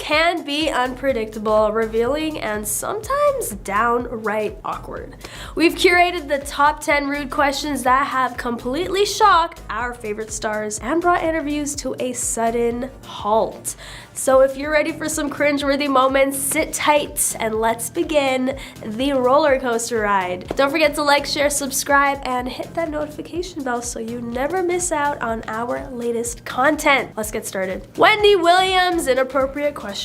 can be unpredictable, revealing, and sometimes downright awkward. We've curated the top 10 rude questions that have completely shocked our favorite stars and brought interviews to a sudden halt. So if you're ready for some cringeworthy moments, sit tight and let's begin the roller coaster ride. Don't forget to like, share, subscribe, and hit that notification bell so you never miss out on our latest content. Let's get started. Wendy Williams' inappropriate questions.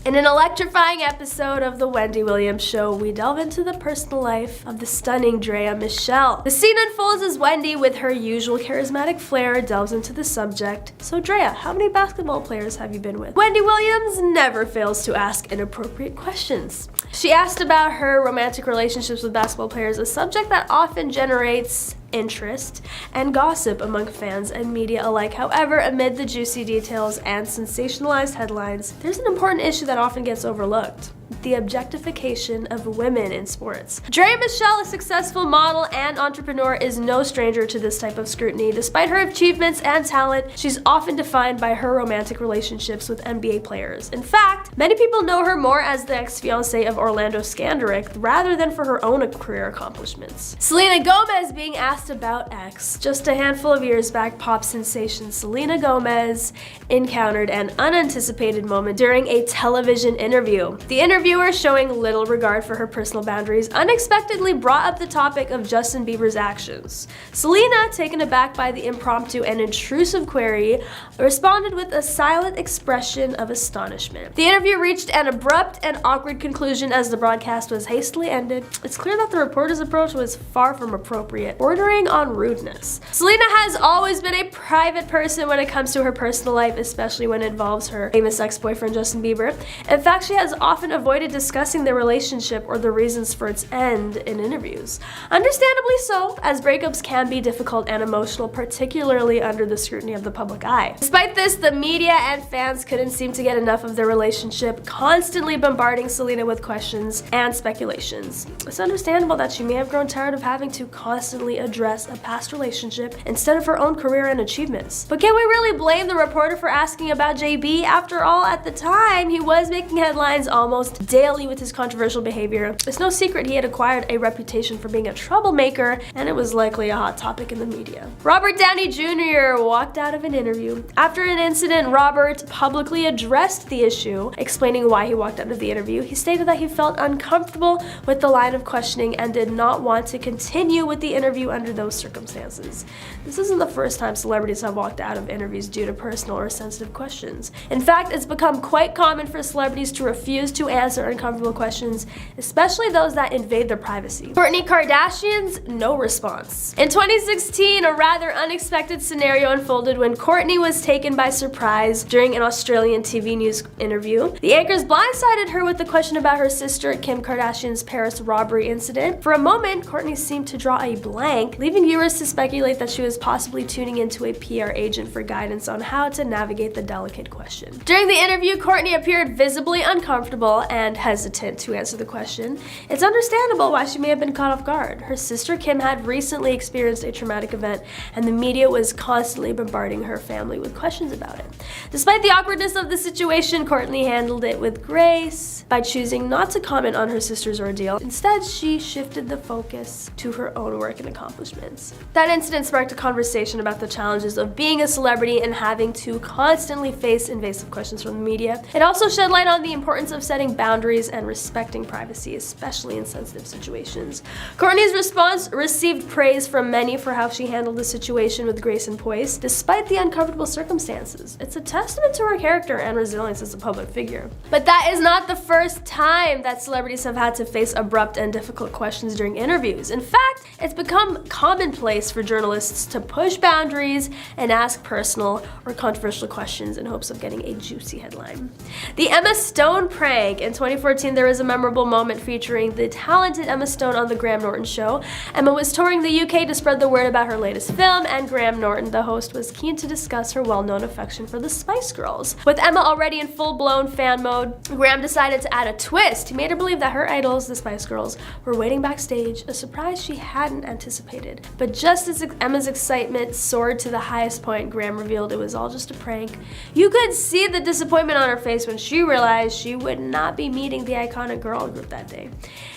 In an electrifying episode of The Wendy Williams Show, we delve into the personal life of the stunning Drea Michelle. The scene unfolds as Wendy, with her usual charismatic flair, delves into the subject. So Drea, how many basketball players have you been with? Wendy Williams never fails to ask inappropriate questions. She asked about her romantic relationships with basketball players, a subject that often generates interest and gossip among fans and media alike. However, amid the juicy details and sensationalized headlines, there's an important issue that often gets overlooked: the objectification of women in sports. Drea Michelle, a successful model and entrepreneur, is no stranger to this type of scrutiny. Despite her achievements and talent, she's often defined by her romantic relationships with NBA players. In fact, many people know her more as the ex-fiancé of Orlando Skandaric rather than for her own career accomplishments. Selena Gomez being asked about X. Just a handful of years back, pop sensation Selena Gomez encountered an unanticipated moment during a television interview. The interviewer, showing little regard for her personal boundaries, unexpectedly brought up the topic of Justin Bieber's actions. Selena, taken aback by the impromptu and intrusive query, responded with a silent expression of astonishment. The interview reached an abrupt and awkward conclusion as the broadcast was hastily ended. It's clear that the reporter's approach was far from appropriate, bordering on rudeness. Selena has always been a private person when it comes to her personal life, especially when it involves her famous ex-boyfriend Justin Bieber. In fact, she has often avoided discussing their relationship or the reasons for its end in interviews. Understandably so, as breakups can be difficult and emotional, particularly under the scrutiny of the public eye. Despite this, the media and fans couldn't seem to get enough of their relationship, constantly bombarding Selena with questions and speculations. It's understandable that she may have grown tired of having to constantly address a past relationship instead of her own career and achievements. But can we really blame the reporter for asking about JB? After all, at the time, he was making headlines almost daily with his controversial behavior. It's no secret he had acquired a reputation for being a troublemaker, and it was likely a hot topic in the media. Robert Downey Jr. walked out of an interview. After an incident, Robert publicly addressed the issue, explaining why he walked out of the interview. He stated that he felt uncomfortable with the line of questioning and did not want to continue with the interview under those circumstances. This isn't the first time celebrities have walked out of interviews due to personal or sensitive questions. In fact, it's become quite common for celebrities to refuse to answer uncomfortable questions, especially those that invade their privacy. Kourtney Kardashian's no response. In 2016, a rather unexpected scenario unfolded when Kourtney was taken by surprise during an Australian TV news interview. The anchors blindsided her with a question about her sister Kim Kardashian's Paris robbery incident. For a moment, Kourtney seemed to draw a blank, leaving viewers to speculate that she was possibly tuning into a PR agent for guidance on how to navigate the delicate question. During the interview, Kourtney appeared visibly uncomfortable and hesitant to answer the question. It's understandable why she may have been caught off guard. Her sister Kim had recently experienced a traumatic event, and the media was constantly bombarding her family with questions about it. Despite the awkwardness of the situation, Kourtney handled it with grace by choosing not to comment on her sister's ordeal. Instead, she shifted the focus to her own work and accomplishments. That incident sparked a conversation about the challenges of being a celebrity and having to constantly face invasive questions from the media. It also shed light on the importance of setting boundaries and respecting privacy, especially in sensitive situations. Kourtney's response received praise from many for how she handled the situation with grace and poise, despite the uncomfortable circumstances. It's a testament to her character and resilience as a public figure. But that is not the first time that celebrities have had to face abrupt and difficult questions during interviews. In fact, it's become commonplace for journalists to push boundaries and ask personal or controversial questions in hopes of getting a juicy headline. The Emma Stone prank in 2014, there was a memorable moment featuring the talented Emma Stone on The Graham Norton Show. Emma was touring the UK to spread the word about her latest film, and Graham Norton, the host, was keen to discuss her well-known affection for the Spice Girls. With Emma already in full-blown fan mode, Graham decided to add a twist. He made her believe that her idols, the Spice Girls, were waiting backstage, a surprise she hadn't anticipated. But just as Emma's excitement soared to the highest point, Graham revealed it was all just a prank. You could see the disappointment on her face when she realized she would not be meeting the iconic girl group that day.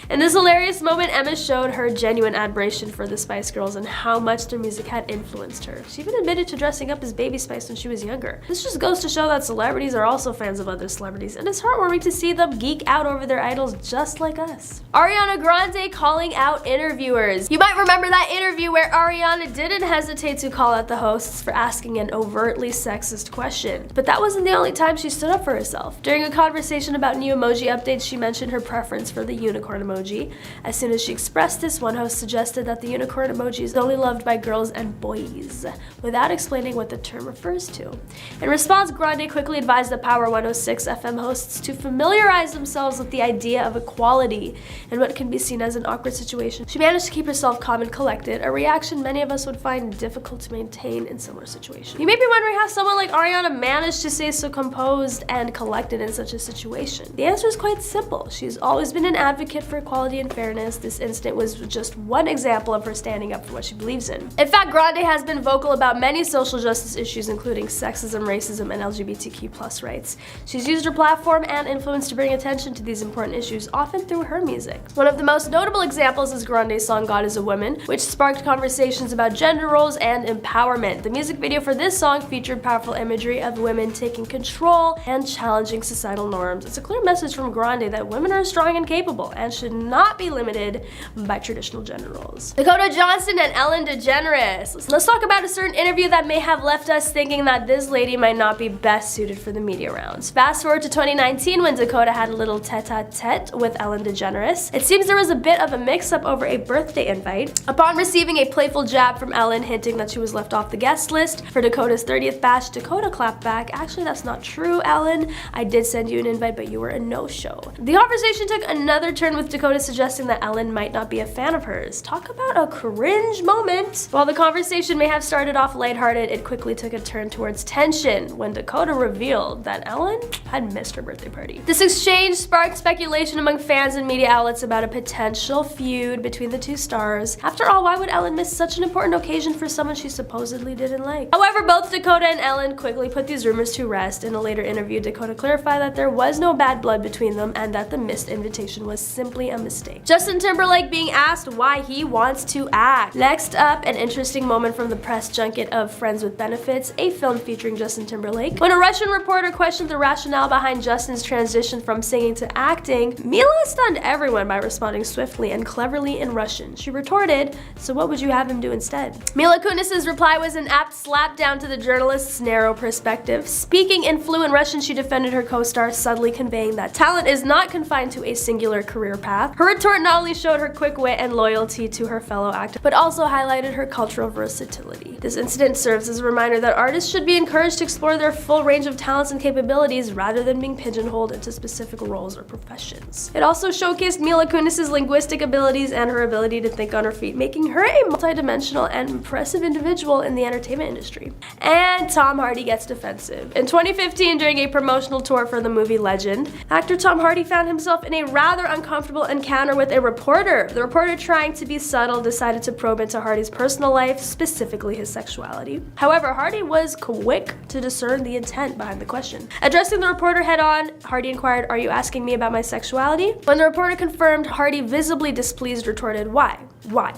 In this hilarious moment, Emma showed her genuine admiration for the Spice Girls and how much their music had influenced her. She even admitted to dressing up as Baby Spice when she was younger. This just goes to show that celebrities are also fans of other celebrities, and it's heartwarming to see them geek out over their idols just like us. Ariana Grande calling out interviewers. You might remember that interview where Ariana didn't hesitate to call out the hosts for asking an overtly sexist question. But that wasn't the only time she stood up for herself. During a conversation about new emoji updates, she mentioned her preference for the unicorn emoji. As soon as she expressed this, one host suggested that the unicorn emoji is only loved by girls and boys, without explaining what the term refers to. In response, Grande quickly advised the Power 106 FM hosts to familiarize themselves with the idea of equality in what can be seen as an awkward situation. She managed to keep herself calm and collected, a reaction many of us would find difficult to maintain in similar situations. You may be wondering how someone like Ariana managed to stay so composed and collected in such a situation. The answer is quite simple. She's always been an advocate for equality and fairness. This incident was just one example of her standing up for what she believes in. In fact, Grande has been vocal about many social justice issues, including sexism, racism, and LGBTQ+ rights. She's used her platform and influence to bring attention to these important issues, often through her music. One of the most notable examples is Grande's song God is a Woman, which sparked conversations about gender roles and empowerment. The music video for this song featured powerful imagery of women taking control and challenging societal norms. It's a clear message from Grande that women are strong and capable and should not be limited by traditional gender roles. Dakota Johnson and Ellen DeGeneres. Let's talk about a certain interview that may have left us thinking that this lady might not be best suited for the media rounds. Fast forward to 2019 when Dakota had a little tete-a-tete with Ellen DeGeneres. It seems there was a bit of a mix-up over a birthday invite. Upon receiving a playful jab from Ellen hinting that she was left off the guest list for Dakota's 30th bash, Dakota clapped back, "Actually, that's not true, Ellen. I did send you an invite, but you were a no-show." The conversation took another turn with Dakota suggesting that Ellen might not be a fan of hers. Talk about a cringe moment. While the conversation may have started off lighthearted, it quickly took a turn towards tension when Dakota revealed that Ellen had missed her birthday party. This exchange sparked speculation among fans and media outlets about a potential feud between the two stars. After all, why would Ellen miss such an important occasion for someone she supposedly didn't like? However, both Dakota and Ellen quickly put these rumors to rest. In a later interview, Dakota clarified that there was no bad blood between them and that the missed invitation was simply a mistake. Justin Timberlake being asked why he wants to act. Next up, an interesting moment from the press junket of Friends with Benefits, a film featuring Justin Timberlake. When a Russian reporter questioned the rationale behind Justin's transition from singing to acting, Mila stunned everyone by responding swiftly and cleverly in Russian. She retorted, "So what would you have him do instead?" Mila Kunis's reply was an apt slapdown to the journalist's narrow perspective. Speaking in fluent Russian, she defended her co-star, subtly conveying that talent is not confined to a singular career path. Her retort not only showed her quick wit and loyalty to her fellow actor, but also highlighted her cultural versatility. This incident serves as a reminder that artists should be encouraged to explore their full range of talents and capabilities rather than being pigeonholed into specific roles or professions. It also showcased Mila Kunis's linguistic abilities and her ability to think on her feet, making her a multidimensional and impressive individual in the entertainment industry. And Tom Hardy gets defensive. In 2015, during a promotional tour for the movie Legend, actor Tom Hardy found himself in a rather uncomfortable encounter with a reporter. The reporter, trying to be subtle, decided to probe into Hardy's personal life, specifically his sexuality. However, Hardy was quick to discern the intent behind the question. Addressing the reporter head-on, Hardy inquired, "Are you asking me about my sexuality?" When the reporter confirmed, Hardy, visibly displeased, retorted, "Why? Why?"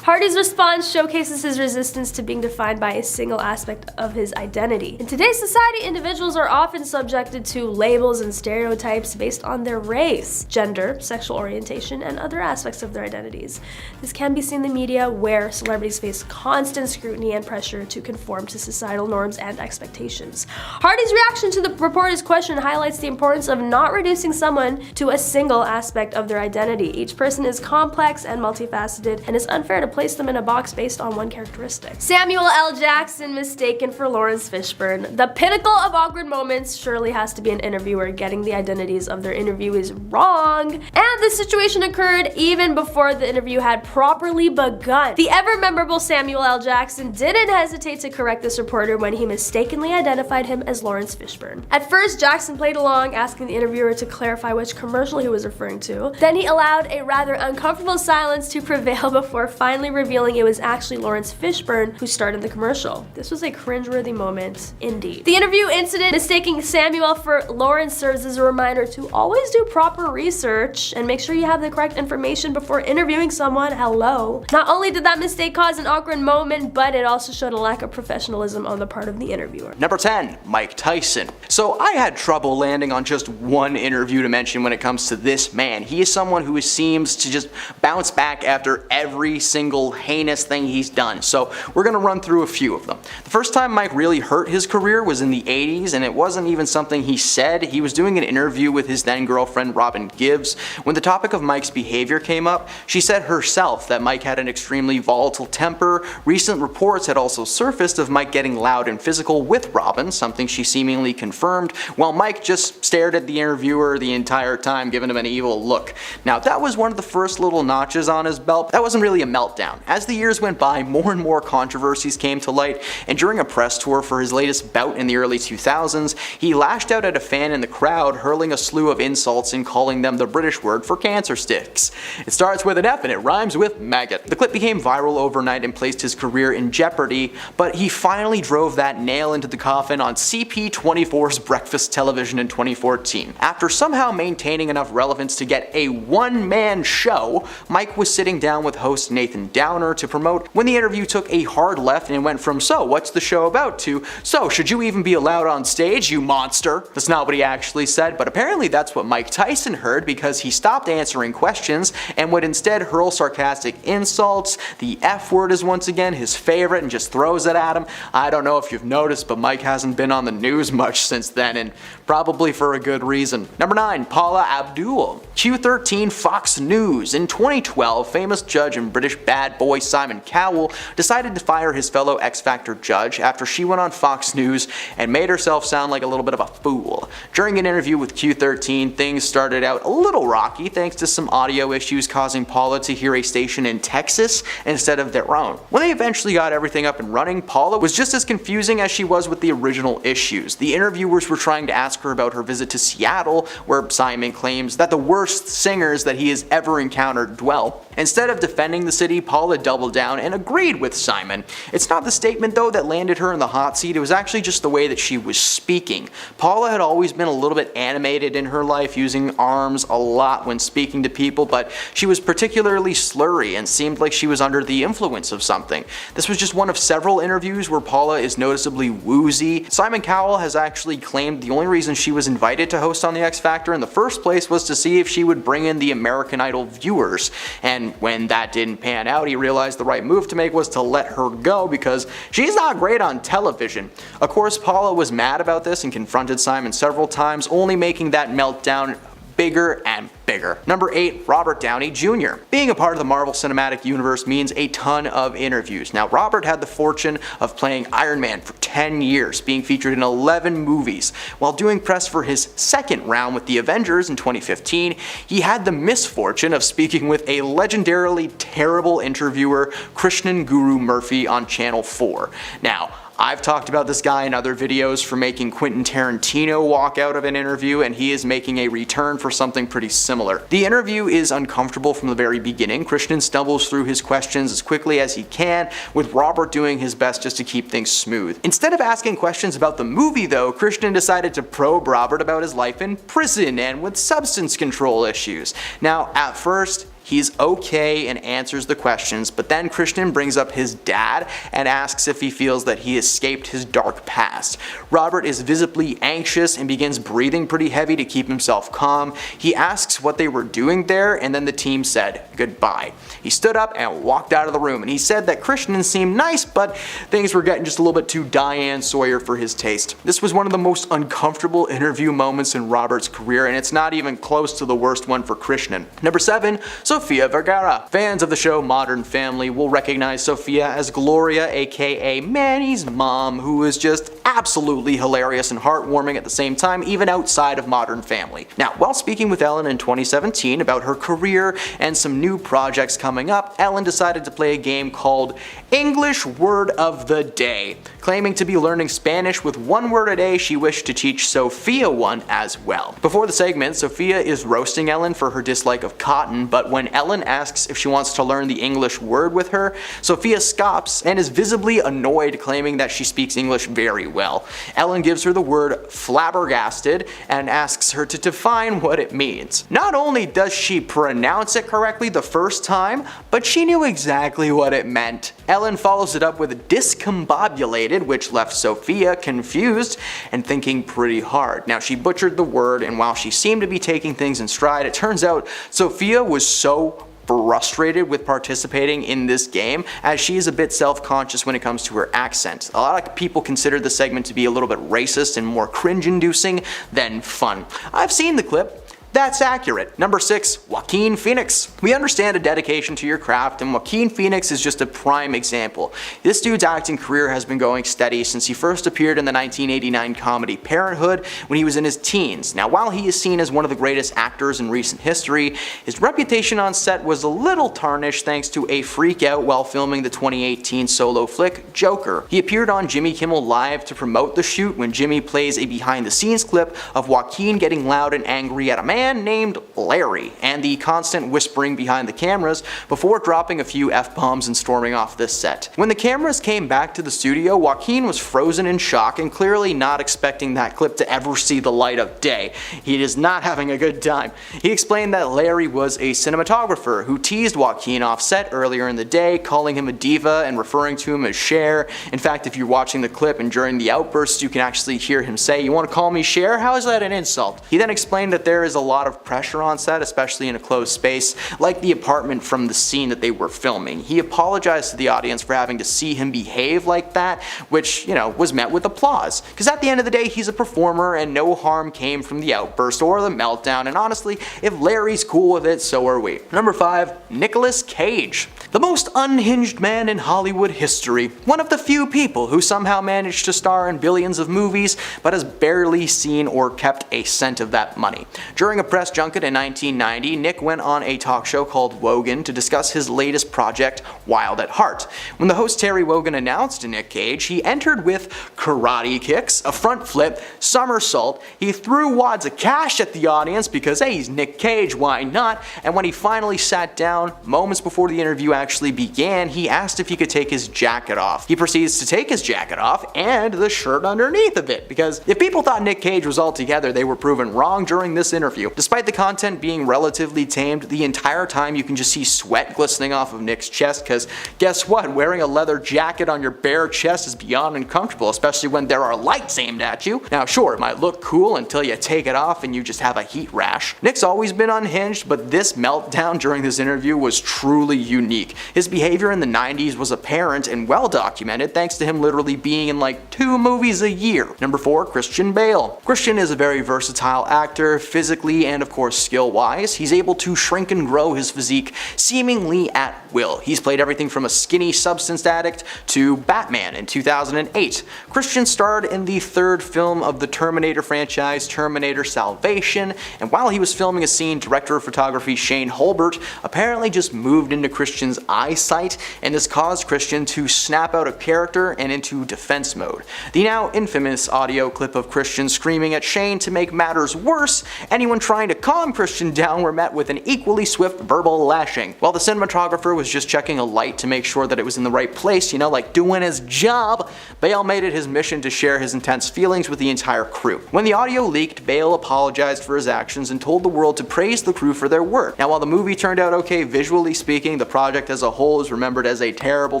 Hardy's response showcases his resistance to being defined by a single aspect of his identity. In today's society, individuals are often subjected to labels and stereotypes based on their race, gender, sexual orientation, and other aspects of their identities. This can be seen in the media, where celebrities face constant scrutiny and pressure to conform to societal norms and expectations. Hardy's reaction to the reporter's question highlights the importance of not reducing someone to a single aspect of their identity. Each person is complex and multifaceted, and it's unfair unfair to place them in a box based on one characteristic. Samuel L. Jackson mistaken for Lawrence Fishburne. The pinnacle of awkward moments surely has to be an interviewer getting the identities of their interviewees wrong. And this situation occurred even before the interview had properly begun. The ever-memorable Samuel L. Jackson didn't hesitate to correct this reporter when he mistakenly identified him as Lawrence Fishburne. At first, Jackson played along, asking the interviewer to clarify which commercial he was referring to. Then he allowed a rather uncomfortable silence to prevail before finally revealing it was actually Lawrence Fishburne who starred in the commercial. This was a cringeworthy moment indeed. The interview incident mistaking Samuel for Lawrence serves as a reminder to always do proper research and make sure you have the correct information before interviewing someone. Hello. Not only did that mistake cause an awkward moment, but it also showed a lack of professionalism on the part of the interviewer. Number 10, Mike Tyson. So I had trouble landing on just one interview to mention when it comes to this man. He is someone who seems to just bounce back after every single heinous thing he's done. So we're gonna run through a few of them. The first time Mike really hurt his career was in the 80s, and it wasn't even something he said. He was doing an interview with his then girlfriend Robin Gibbs. When the topic of Mike's behavior came up, she said herself that Mike had an extremely volatile temper. Recent reports had also surfaced of Mike getting loud and physical with Robin, something she seemingly confirmed, while Mike just stared at the interviewer the entire time, giving him an evil look. Now that was one of the first little notches on his belt. That wasn't really a meltdown. As the years went by, more and more controversies came to light, and during a press tour for his latest bout in the early 2000s, he lashed out at a fan in the crowd, hurling a slew of insults and calling them the British word for cancer sticks. It starts with an F and it rhymes with maggot. The clip became viral overnight and placed his career in jeopardy, but he finally drove that nail into the coffin on CP24's Breakfast Television in 2014. After somehow maintaining enough relevance to get a one-man show, Mike was sitting down with host Nathan Downer to promote when the interview took a hard left and went from "So, what's the show about?" to "So, should you even be allowed on stage, you monster?" That's not what he actually said, but apparently that's what Mike Tyson heard, because he stopped answering questions and would instead hurl sarcastic insults. The F word is once again his favorite, and just throws it at him. I don't know if you've noticed, but Mike hasn't been on the news much since then, and probably for a good reason. Number 9, Paula Abdul. Q13 Fox News. In 2012, famous judge and British bad boy Simon Cowell decided to fire his fellow X Factor judge after she went on Fox News and made herself sound like a little bit of a fool. During an interview with Q13, things started out a little rocky thanks to some audio issues causing Paula to hear a station in Texas instead of their own. When they eventually got everything up and running, Paula was just as confusing as she was with the original issues. The interviewers were trying to ask her about her visit to Seattle, where Simon claims that the worst singers that he has ever encountered dwell. Instead of defending the city, Paula doubled down and agreed with Simon. It's not the statement though that landed her in the hot seat, it was actually just the way that she was speaking. Paula had always been a little bit animated in her life, using arms a lot when speaking to people, but she was particularly slurry and seemed like she was under the influence of something. This was just one of several interviews where Paula is noticeably woozy. Simon Cowell has actually claimed the only reason she was invited to host on the X Factor in the first place was to see if she would bring in the American Idol viewers, and when that didn't pan out, he realized the right move to make was to let her go because she's not great on television. Of course, Paula was mad about this and confronted Simon several times, only making that meltdown bigger and bigger. Number 8, Robert Downey Jr. Being a part of the Marvel Cinematic Universe means a ton of interviews. Now, Robert had the fortune of playing Iron Man for 10 years, being featured in 11 movies. While doing press for his second round with the Avengers in 2015, he had the misfortune of speaking with a legendarily terrible interviewer, Krishnan Guru Murphy, on Channel 4. Now, I've talked about this guy in other videos for making Quentin Tarantino walk out of an interview, and he is making a return for something pretty similar. The interview is uncomfortable from the very beginning. Krishnan stumbles through his questions as quickly as he can, with Robert doing his best just to keep things smooth. Instead of asking questions about the movie though, Krishnan decided to probe Robert about his life in prison and with substance control issues. Now, at first, he's okay and answers the questions, but then Krishnan brings up his dad and asks if he feels that he escaped his dark past. Robert is visibly anxious and begins breathing pretty heavy to keep himself calm. He asks what they were doing there, and then the team said goodbye. He stood up and walked out of the room, and he said that Krishnan seemed nice, but things were getting just a little bit too Diane Sawyer for his taste. This was one of the most uncomfortable interview moments in Robert's career, and it's not even close to the worst one for Krishnan. Number 7, Sofia Vergara. Fans of the show Modern Family will recognize Sofia as Gloria, aka Manny's mom, who is just absolutely hilarious and heartwarming at the same time, even outside of Modern Family. Now, while speaking with Ellen in 2017 about her career and some new projects coming up, Ellen decided to play a game called English Word of the Day. Claiming to be learning Spanish with one word a day, she wished to teach Sofia one as well. Before the segment, Sofia is roasting Ellen for her dislike of cotton, but when Ellen asks if she wants to learn the English word with her, Sofia scoffs and is visibly annoyed, claiming that she speaks English very well. Ellen gives her the word flabbergasted and asks her to define what it means. Not only does she pronounce it correctly the first time, but she knew exactly what it meant. Ellen follows it up with discombobulated, which left Sofia confused and thinking pretty hard. Now, she butchered the word, and while she seemed to be taking things in stride, it turns out Sofia was so frustrated with participating in this game, as she is a bit self-conscious when it comes to her accent. A lot of people consider the segment to be a little bit racist and more cringe-inducing than fun. I've seen the clip. That's accurate. Number 6, Joaquin Phoenix. We understand a dedication to your craft, and Joaquin Phoenix is just a prime example. This dude's acting career has been going steady since he first appeared in the 1989 comedy Parenthood when he was in his teens. Now, while he is seen as one of the greatest actors in recent history, his reputation on set was a little tarnished thanks to a freak out while filming the 2018 solo flick Joker. He appeared on Jimmy Kimmel Live to promote the shoot when Jimmy plays a behind-the-scenes clip of Joaquin getting loud and angry at a man named Larry, and the constant whispering behind the cameras before dropping a few F-bombs and storming off this set. When the cameras came back to the studio, Joaquin was frozen in shock and clearly not expecting that clip to ever see the light of day. He is not having a good time. He explained that Larry was a cinematographer who teased Joaquin off set earlier in the day, calling him a diva and referring to him as Cher. In fact, if you're watching the clip and during the outbursts, you can actually hear him say, "You want to call me Cher? How is that an insult?" He then explained that there is a lot of pressure on set, especially in a closed space, like the apartment from the scene that they were filming. He apologized to the audience for having to see him behave like that, which, was met with applause. Because at the end of the day, he's a performer and no harm came from the outburst or the meltdown, and honestly, if Larry's cool with it, so are we. Number 5, Nicolas Cage. The most unhinged man in Hollywood history. One of the few people who somehow managed to star in billions of movies, but has barely seen or kept a cent of that money. During a press junket in 1990, Nick went on a talk show called Wogan to discuss his latest project, Wild at Heart. When the host Terry Wogan announced Nick Cage, he entered with karate kicks, a front flip, somersault. He threw wads of cash at the audience because, hey, he's Nick Cage, why not? And when he finally sat down, moments before the interview actually began, he asked if he could take his jacket off. He proceeds to take his jacket off and the shirt underneath of it, because if people thought Nick Cage was all together, they were proven wrong during this interview. Despite the content being relatively tamed, the entire time you can just see sweat glistening off of Nick's chest, because guess what? Wearing a leather jacket on your bare chest is beyond uncomfortable, especially when there are lights aimed at you. Now sure, it might look cool until you take it off and you just have a heat rash. Nick's always been unhinged, but this meltdown during this interview was truly unique. His behavior in the 90s was apparent and well documented thanks to him literally being in like 2 movies a year. Number 4, Christian Bale. Christian is a very versatile actor, physically and of course skill-wise. He's able to shrink and grow his physique seemingly at will. He's played everything from a skinny substance addict to Batman in 2008. Christian starred in the 3rd film of the Terminator franchise, Terminator Salvation, and while he was filming a scene, director of photography Shane Holbert apparently just moved into Christian's eyesight, and this caused Christian to snap out of character and into defense mode. The now infamous audio clip of Christian screaming at Shane to make matters worse, anyone trying to calm Christian down were met with an equally swift verbal lashing. While the cinematographer was just checking a light to make sure that it was in the right place, like doing his job, Bale made it his mission to share his intense feelings with the entire crew. When the audio leaked, Bale apologized for his actions and told the world to praise the crew for their work. Now while the movie turned out okay visually speaking, the project project as a whole is remembered as a terrible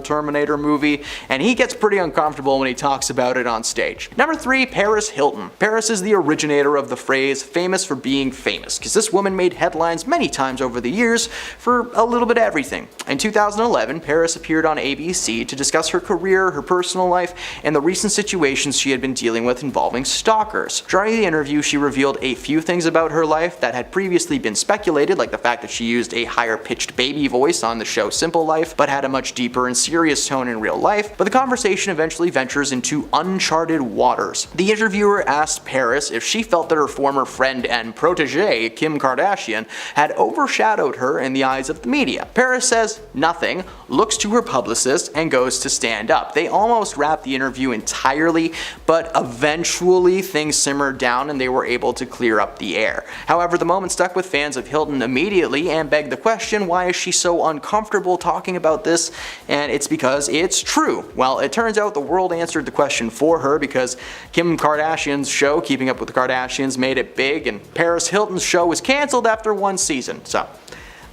Terminator movie, and he gets pretty uncomfortable when he talks about it on stage. Number 3, Paris Hilton. Paris is the originator of the phrase famous for being famous, because this woman made headlines many times over the years for a little bit of everything. In 2011, Paris appeared on ABC to discuss her career, her personal life, and the recent situations she had been dealing with involving stalkers. During the interview, she revealed a few things about her life that had previously been speculated, like the fact that she used a higher-pitched baby voice on the show Simple Life, but had a much deeper and serious tone in real life. But the conversation eventually ventures into uncharted waters. The interviewer asked Paris if she felt that her former friend and protege, Kim Kardashian, had overshadowed her in the eyes of the media. Paris says nothing, looks to her publicist, and goes to stand up. They almost wrapped the interview entirely, but eventually things simmered down and they were able to clear up the air. However, the moment stuck with fans of Hilton immediately and begged the question, why is she so uncomfortable talking about this? And it's because it's true. Well, it turns out the world answered the question for her, because Kim Kardashian's show, Keeping Up with the Kardashians, made it big, and Paris Hilton's show was canceled after one season. So,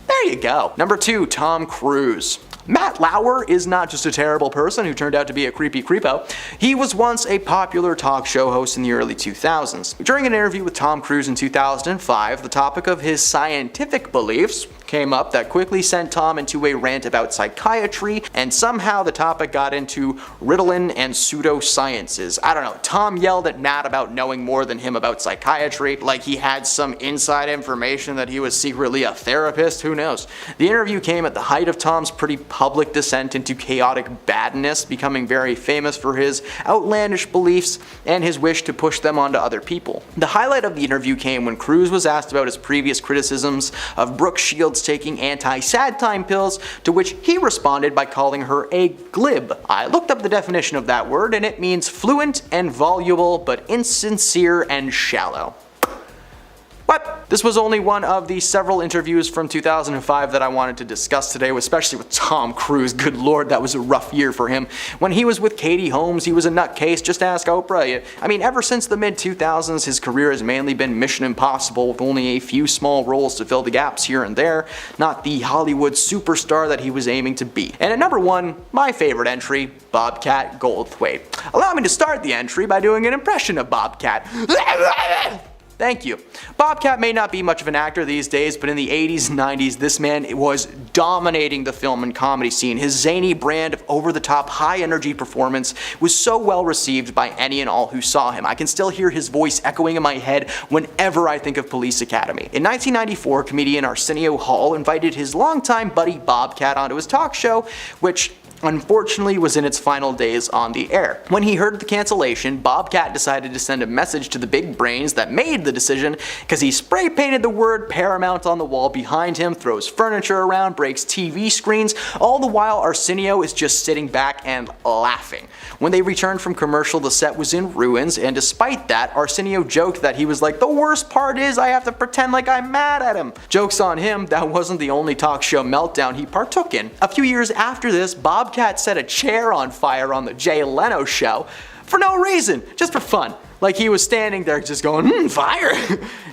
there you go. Number 2, Tom Cruise. Matt Lauer is not just a terrible person who turned out to be a creepy creepo. He was once a popular talk show host in the early 2000s. During an interview with Tom Cruise in 2005, the topic of his scientific beliefs came up that quickly sent Tom into a rant about psychiatry, and somehow the topic got into Ritalin and pseudosciences. I don't know, Tom yelled at Matt about knowing more than him about psychiatry, like he had some inside information that he was secretly a therapist, who knows. The interview came at the height of Tom's pretty public descent into chaotic badness, becoming very famous for his outlandish beliefs and his wish to push them onto other people. The highlight of the interview came when Cruise was asked about his previous criticisms of Brooke Shields taking anti-sad time pills, to which he responded by calling her a glib. I looked up the definition of that word, and it means fluent and voluble, but insincere and shallow. But this was only one of the several interviews from 2005 that I wanted to discuss today, especially with Tom Cruise. Good lord, that was a rough year for him. When he was with Katie Holmes, he was a nutcase. Just ask Oprah. I mean, ever since the mid-2000s, his career has mainly been Mission Impossible, with only a few small roles to fill the gaps here and there, not the Hollywood superstar that he was aiming to be. And at number 1, my favorite entry, Bobcat Goldthwait. Allow me to start the entry by doing an impression of Bobcat. Thank you. Bobcat may not be much of an actor these days, but in the 80s and 90s, this man was dominating the film and comedy scene. His zany brand of over-the-top, high-energy performance was so well received by any and all who saw him. I can still hear his voice echoing in my head whenever I think of Police Academy. In 1994, comedian Arsenio Hall invited his longtime buddy Bobcat onto his talk show, which unfortunately was in its final days on the air. When he heard the cancellation, Bobcat decided to send a message to the big brains that made the decision, because he spray painted the word Paramount on the wall behind him, throws furniture around, breaks TV screens, all the while Arsenio is just sitting back and laughing. When they returned from commercial, the set was in ruins, and despite that, Arsenio joked that he was like, the worst part is I have to pretend like I'm mad at him. Joke's on him, that wasn't the only talk show meltdown he partook in. A few years after this, Bobcat set a chair on fire on the Jay Leno show for no reason, just for fun. Like he was standing there just going, fire!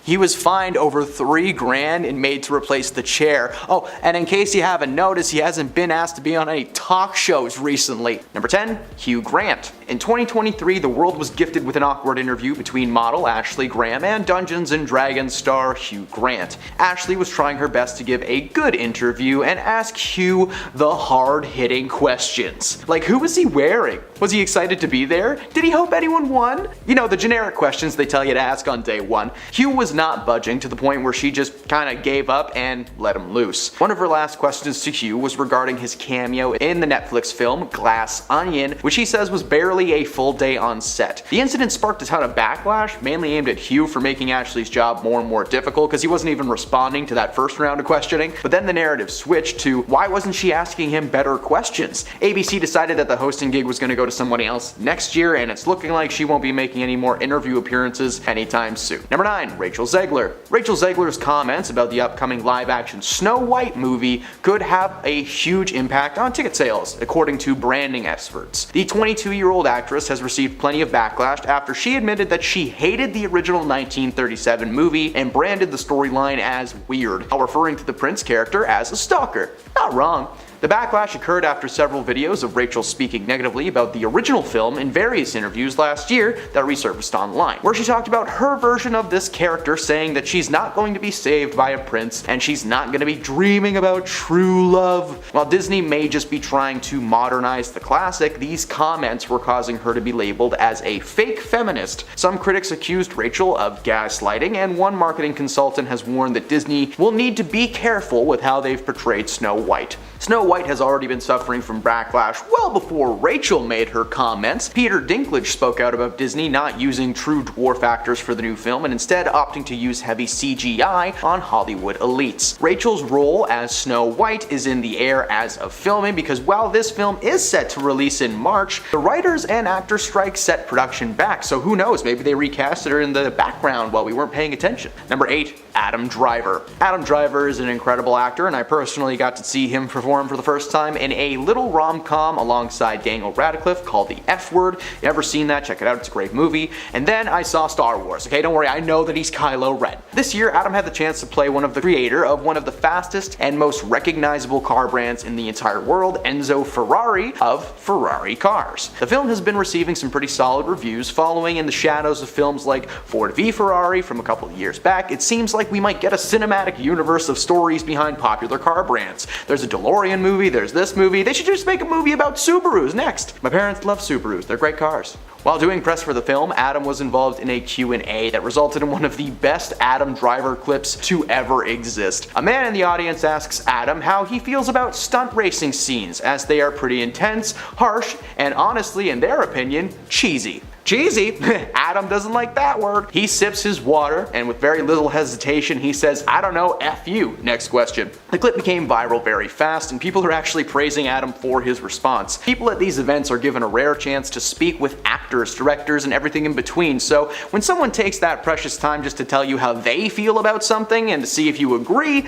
He was fined over $3,000 and made to replace the chair. Oh, and in case you haven't noticed, he hasn't been asked to be on any talk shows recently. Number 10, Hugh Grant. In 2023, the world was gifted with an awkward interview between model Ashley Graham and Dungeons & Dragons star Hugh Grant. Ashley was trying her best to give a good interview and ask Hugh the hard-hitting questions. Like, who was he wearing? Was he excited to be there? Did he hope anyone won? You know, the generic questions they tell you to ask on day one. Hugh was not budging, to the point where she just kinda gave up and let him loose. One of her last questions to Hugh was regarding his cameo in the Netflix film Glass Onion, which he says was barely a full day on set. The incident sparked a ton of backlash, mainly aimed at Hugh for making Ashley's job more and more difficult, because he wasn't even responding to that first round of questioning. But then the narrative switched to, why wasn't she asking him better questions? ABC decided that the hosting gig was going to go to somebody else next year, and it's looking like she won't be making any more interview appearances anytime soon. Number 9, Rachel Zegler. Rachel Zegler's comments about the upcoming live-action Snow White movie could have a huge impact on ticket sales, according to branding experts. The 22-year-old actress has received plenty of backlash after she admitted that she hated the original 1937 movie and branded the storyline as weird, while referring to the prince character as a stalker. Not wrong. The backlash occurred after several videos of Rachel speaking negatively about the original film in various interviews last year that resurfaced online, where she talked about her version of this character, saying that she's not going to be saved by a prince and she's not going to be dreaming about true love. While Disney may just be trying to modernize the classic, these comments were causing her to be labeled as a fake feminist. Some critics accused Rachel of gaslighting, and one marketing consultant has warned that Disney will need to be careful with how they've portrayed Snow White. Snow White has already been suffering from backlash well before Rachel made her comments. Peter Dinklage spoke out about Disney not using true dwarf actors for the new film and instead opting to use heavy CGI on Hollywood elites. Rachel's role as Snow White is in the air as of filming, because while this film is set to release in March, the writers and actors strike set production back, so who knows, maybe they recasted her in the background while we weren't paying attention. Number 8. Adam Driver. Adam Driver is an incredible actor, and I personally got to see him perform for the first time in a little rom-com alongside Daniel Radcliffe called The F Word. If you ever seen that, check it out, it's a great movie. And then I saw Star Wars. Okay, don't worry, I know that he's Kylo Ren. This year, Adam had the chance to play one of the creator of one of the fastest and most recognizable car brands in the entire world, Enzo Ferrari of Ferrari cars. The film has been receiving some pretty solid reviews, following in the shadows of films like Ford v Ferrari from a couple of years back. It seems like we might get a cinematic universe of stories behind popular car brands. There's a DeLorean movie, there's this movie, they should just make a movie about Subarus next. My parents love Subarus, they're great cars. While doing press for the film, Adam was involved in a Q&A that resulted in one of the best Adam Driver clips to ever exist. A man in the audience asks Adam how he feels about stunt racing scenes, as they are pretty intense, harsh, and honestly, in their opinion, cheesy. Cheesy? Adam doesn't like that word. He sips his water, and with very little hesitation, he says, "I don't know, F you. Next question." The clip became viral very fast, and people are actually praising Adam for his response. People at these events are given a rare chance to speak with actors, directors, and everything in between, so when someone takes that precious time just to tell you how they feel about something and to see if you agree,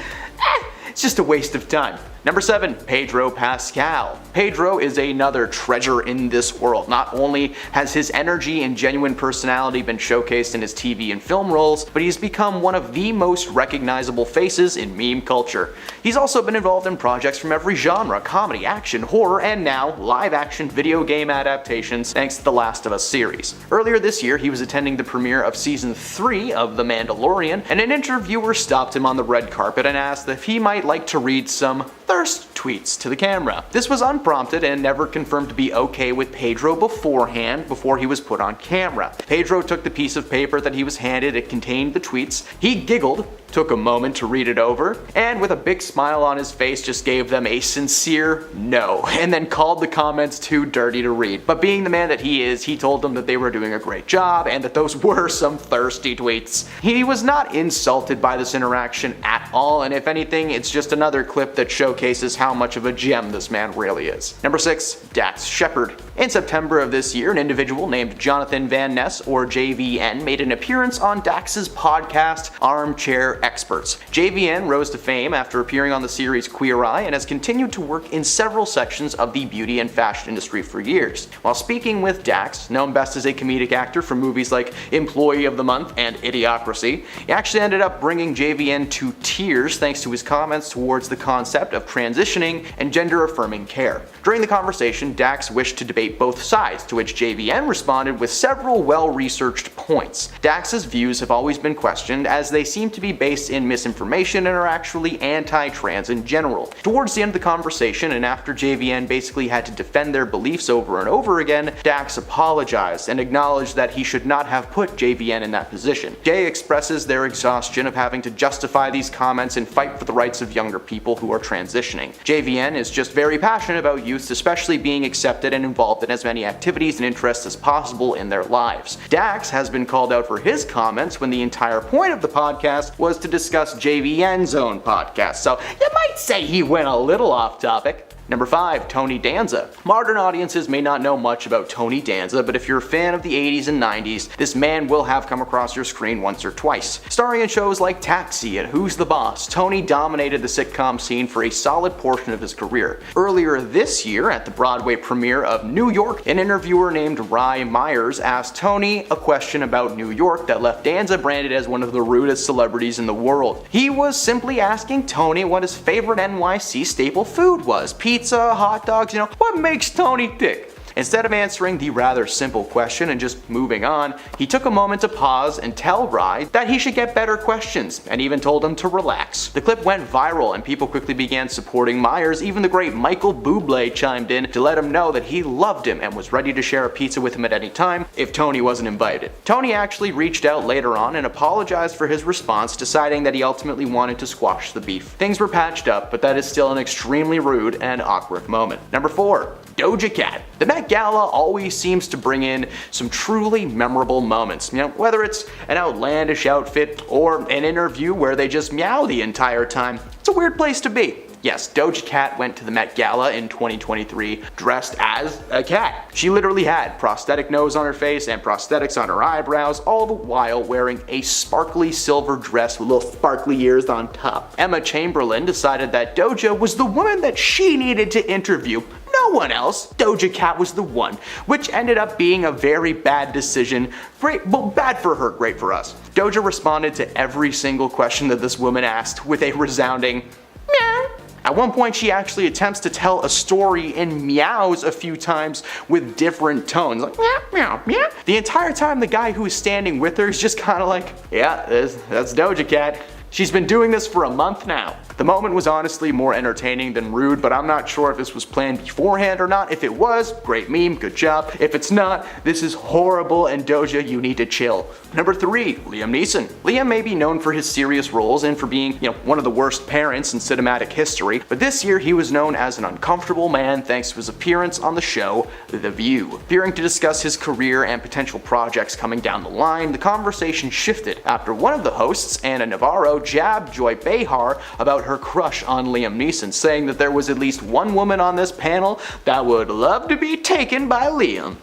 it's just a waste of time. Number 7. Pedro Pascal. Pedro is another treasure in this world. Not only has his energy and genuine personality been showcased in his TV and film roles, but he's become one of the most recognizable faces in meme culture. He's also been involved in projects from every genre: comedy, action, horror, and now live-action video game adaptations thanks to the Last of Us series. Earlier this year, he was attending the premiere of Season 3 of The Mandalorian, and an interviewer stopped him on the red carpet and asked if he might like to read some thirst tweets to the camera. This was unprompted and never confirmed to be okay with Pedro beforehand, before he was put on camera. Pedro took the piece of paper that he was handed. It contained the tweets. He giggled, took a moment to read it over, and with a big smile on his face just gave them a sincere no, and then called the comments too dirty to read. But being the man that he is, he told them that they were doing a great job and that those were some thirsty tweets. He was not insulted by this interaction at all, and if anything, it's just another clip that showcases how much of a gem this man really is. Number 6. Dax Shepard. In September of this year, an individual named Jonathan Van Ness, or JVN, made an appearance on Dax's podcast, Armchair Experts. JVN rose to fame after appearing on the series Queer Eye and has continued to work in several sections of the beauty and fashion industry for years. While speaking with Dax, known best as a comedic actor from movies like Employee of the Month and Idiocracy, he actually ended up bringing JVN to tears thanks to his comments towards the concept of transitioning and gender-affirming care. During the conversation, Dax wished to debate both sides, to which JVN responded with several well-researched points. Dax's views have always been questioned, as they seem to be based in misinformation and are actually anti-trans in general. Towards the end of the conversation, and after JVN basically had to defend their beliefs over and over again, Dax apologized and acknowledged that he should not have put JVN in that position. Jay expresses their exhaustion of having to justify these comments and fight for the rights of younger people who are transitioning. JVN is just very passionate about youths especially being accepted and involved in as many activities and interests as possible in their lives. Dax has been called out for his comments when the entire point of the podcast was to discuss JVN's own podcast, so you might say he went a little off topic. Number 5. Tony Danza. Modern audiences may not know much about Tony Danza, but if you're a fan of the 80s and 90s, this man will have come across your screen once or twice. Starring in shows like Taxi and Who's the Boss, Tony dominated the sitcom scene for a solid portion of his career. Earlier this year, at the Broadway premiere of New York, an interviewer named Rye Myers asked Tony a question about New York that left Danza branded as one of the rudest celebrities in the world. He was simply asking Tony what his favorite NYC staple food was: pizza, pizza, hot dogs, what makes Tony tick? Instead of answering the rather simple question and just moving on, he took a moment to pause and tell Rye that he should get better questions, and even told him to relax. The clip went viral and people quickly began supporting Myers. Even the great Michael Bublé chimed in to let him know that he loved him and was ready to share a pizza with him at any time if Tony wasn't invited. Tony actually reached out later on and apologized for his response, deciding that he ultimately wanted to squash the beef. Things were patched up, but that is still an extremely rude and awkward moment. Number 4. Doja Cat. The Met Gala always seems to bring in some truly memorable moments, whether it's an outlandish outfit or an interview where they just meow the entire time. It's a weird place to be. Yes, Doja Cat went to the Met Gala in 2023 dressed as a cat. She literally had prosthetic nose on her face and prosthetics on her eyebrows, all the while wearing a sparkly silver dress with little sparkly ears on top. Emma Chamberlain decided that Doja was the woman that she needed to interview. No one else. Doja Cat was the one, which ended up being a very bad decision. Bad for her, great for us. Doja responded to every single question that this woman asked with a resounding meow. At one point, she actually attempts to tell a story in meows a few times with different tones, like meow, meow, meow. The entire time, the guy who is standing with her is just kind of like, yeah, that's Doja Cat. She's been doing this for a month now. The moment was honestly more entertaining than rude, but I'm not sure if this was planned beforehand or not. If it was, great meme, good job. If it's not, this is horrible, and Doja, you need to chill. Number 3, Liam Neeson. Liam may be known for his serious roles and for being, one of the worst parents in cinematic history, but this year he was known as an uncomfortable man thanks to his appearance on the show The View. Fearing to discuss his career and potential projects coming down the line, the conversation shifted after one of the hosts, Anna Navarro, jabbed Joy Behar about her crush on Liam Neeson, saying that there was at least one woman on this panel that would love to be taken by Liam.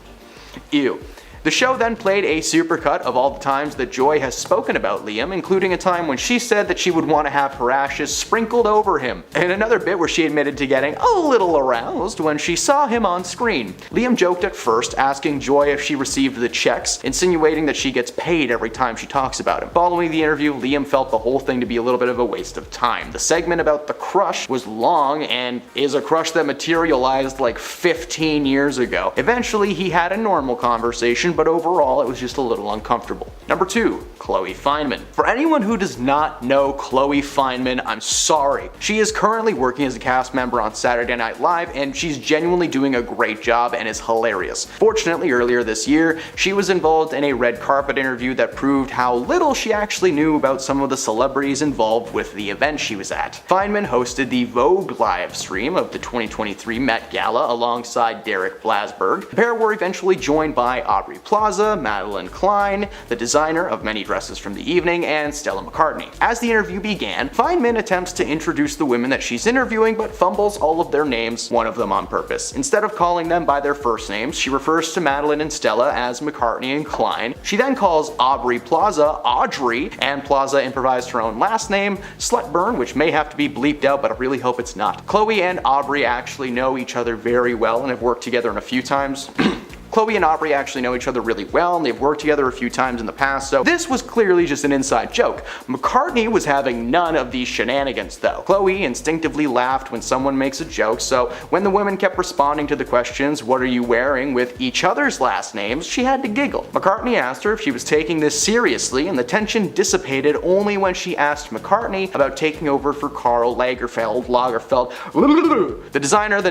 Ew. The show then played a supercut of all the times that Joy has spoken about Liam, including a time when she said that she would want to have her ashes sprinkled over him, and another bit where she admitted to getting a little aroused when she saw him on screen. Liam joked at first, asking Joy if she received the checks, insinuating that she gets paid every time she talks about him. Following the interview, Liam felt the whole thing to be a little bit of a waste of time. The segment about the crush was long and is a crush that materialized like 15 years ago. Eventually, he had a normal conversation, but overall it was just a little uncomfortable. Number 2, Chloe Fineman. For anyone who does not know Chloe Fineman, I'm sorry. She is currently working as a cast member on Saturday Night Live, and she's genuinely doing a great job and is hilarious. Fortunately, earlier this year, she was involved in a red carpet interview that proved how little she actually knew about some of the celebrities involved with the event she was at. Fineman hosted the Vogue live stream of the 2023 Met Gala alongside Derek Blasberg. The pair were eventually joined by Aubrey Plaza, Madeline Klein, the designer of many dresses from the evening, and Stella McCartney. As the interview began, Fineman attempts to introduce the women that she's interviewing but fumbles all of their names, one of them on purpose. Instead of calling them by their first names, she refers to Madeline and Stella as McCartney and Klein. She then calls Aubrey Plaza Audrey, and Plaza improvised her own last name, Slutburn, which may have to be bleeped out, but I really hope it's not. Chloe and Aubrey actually know each other very well and have worked together in a few times. Chloe and Aubrey actually know each other really well, and they've worked together a few times in the past, so this was clearly just an inside joke. McCartney was having none of these shenanigans though. Chloe instinctively laughed when someone makes a joke, so when the women kept responding to the questions, "What are you wearing?" with each other's last names, she had to giggle. McCartney asked her if she was taking this seriously, and the tension dissipated only when she asked McCartney about taking over for Karl Lagerfeld, the designer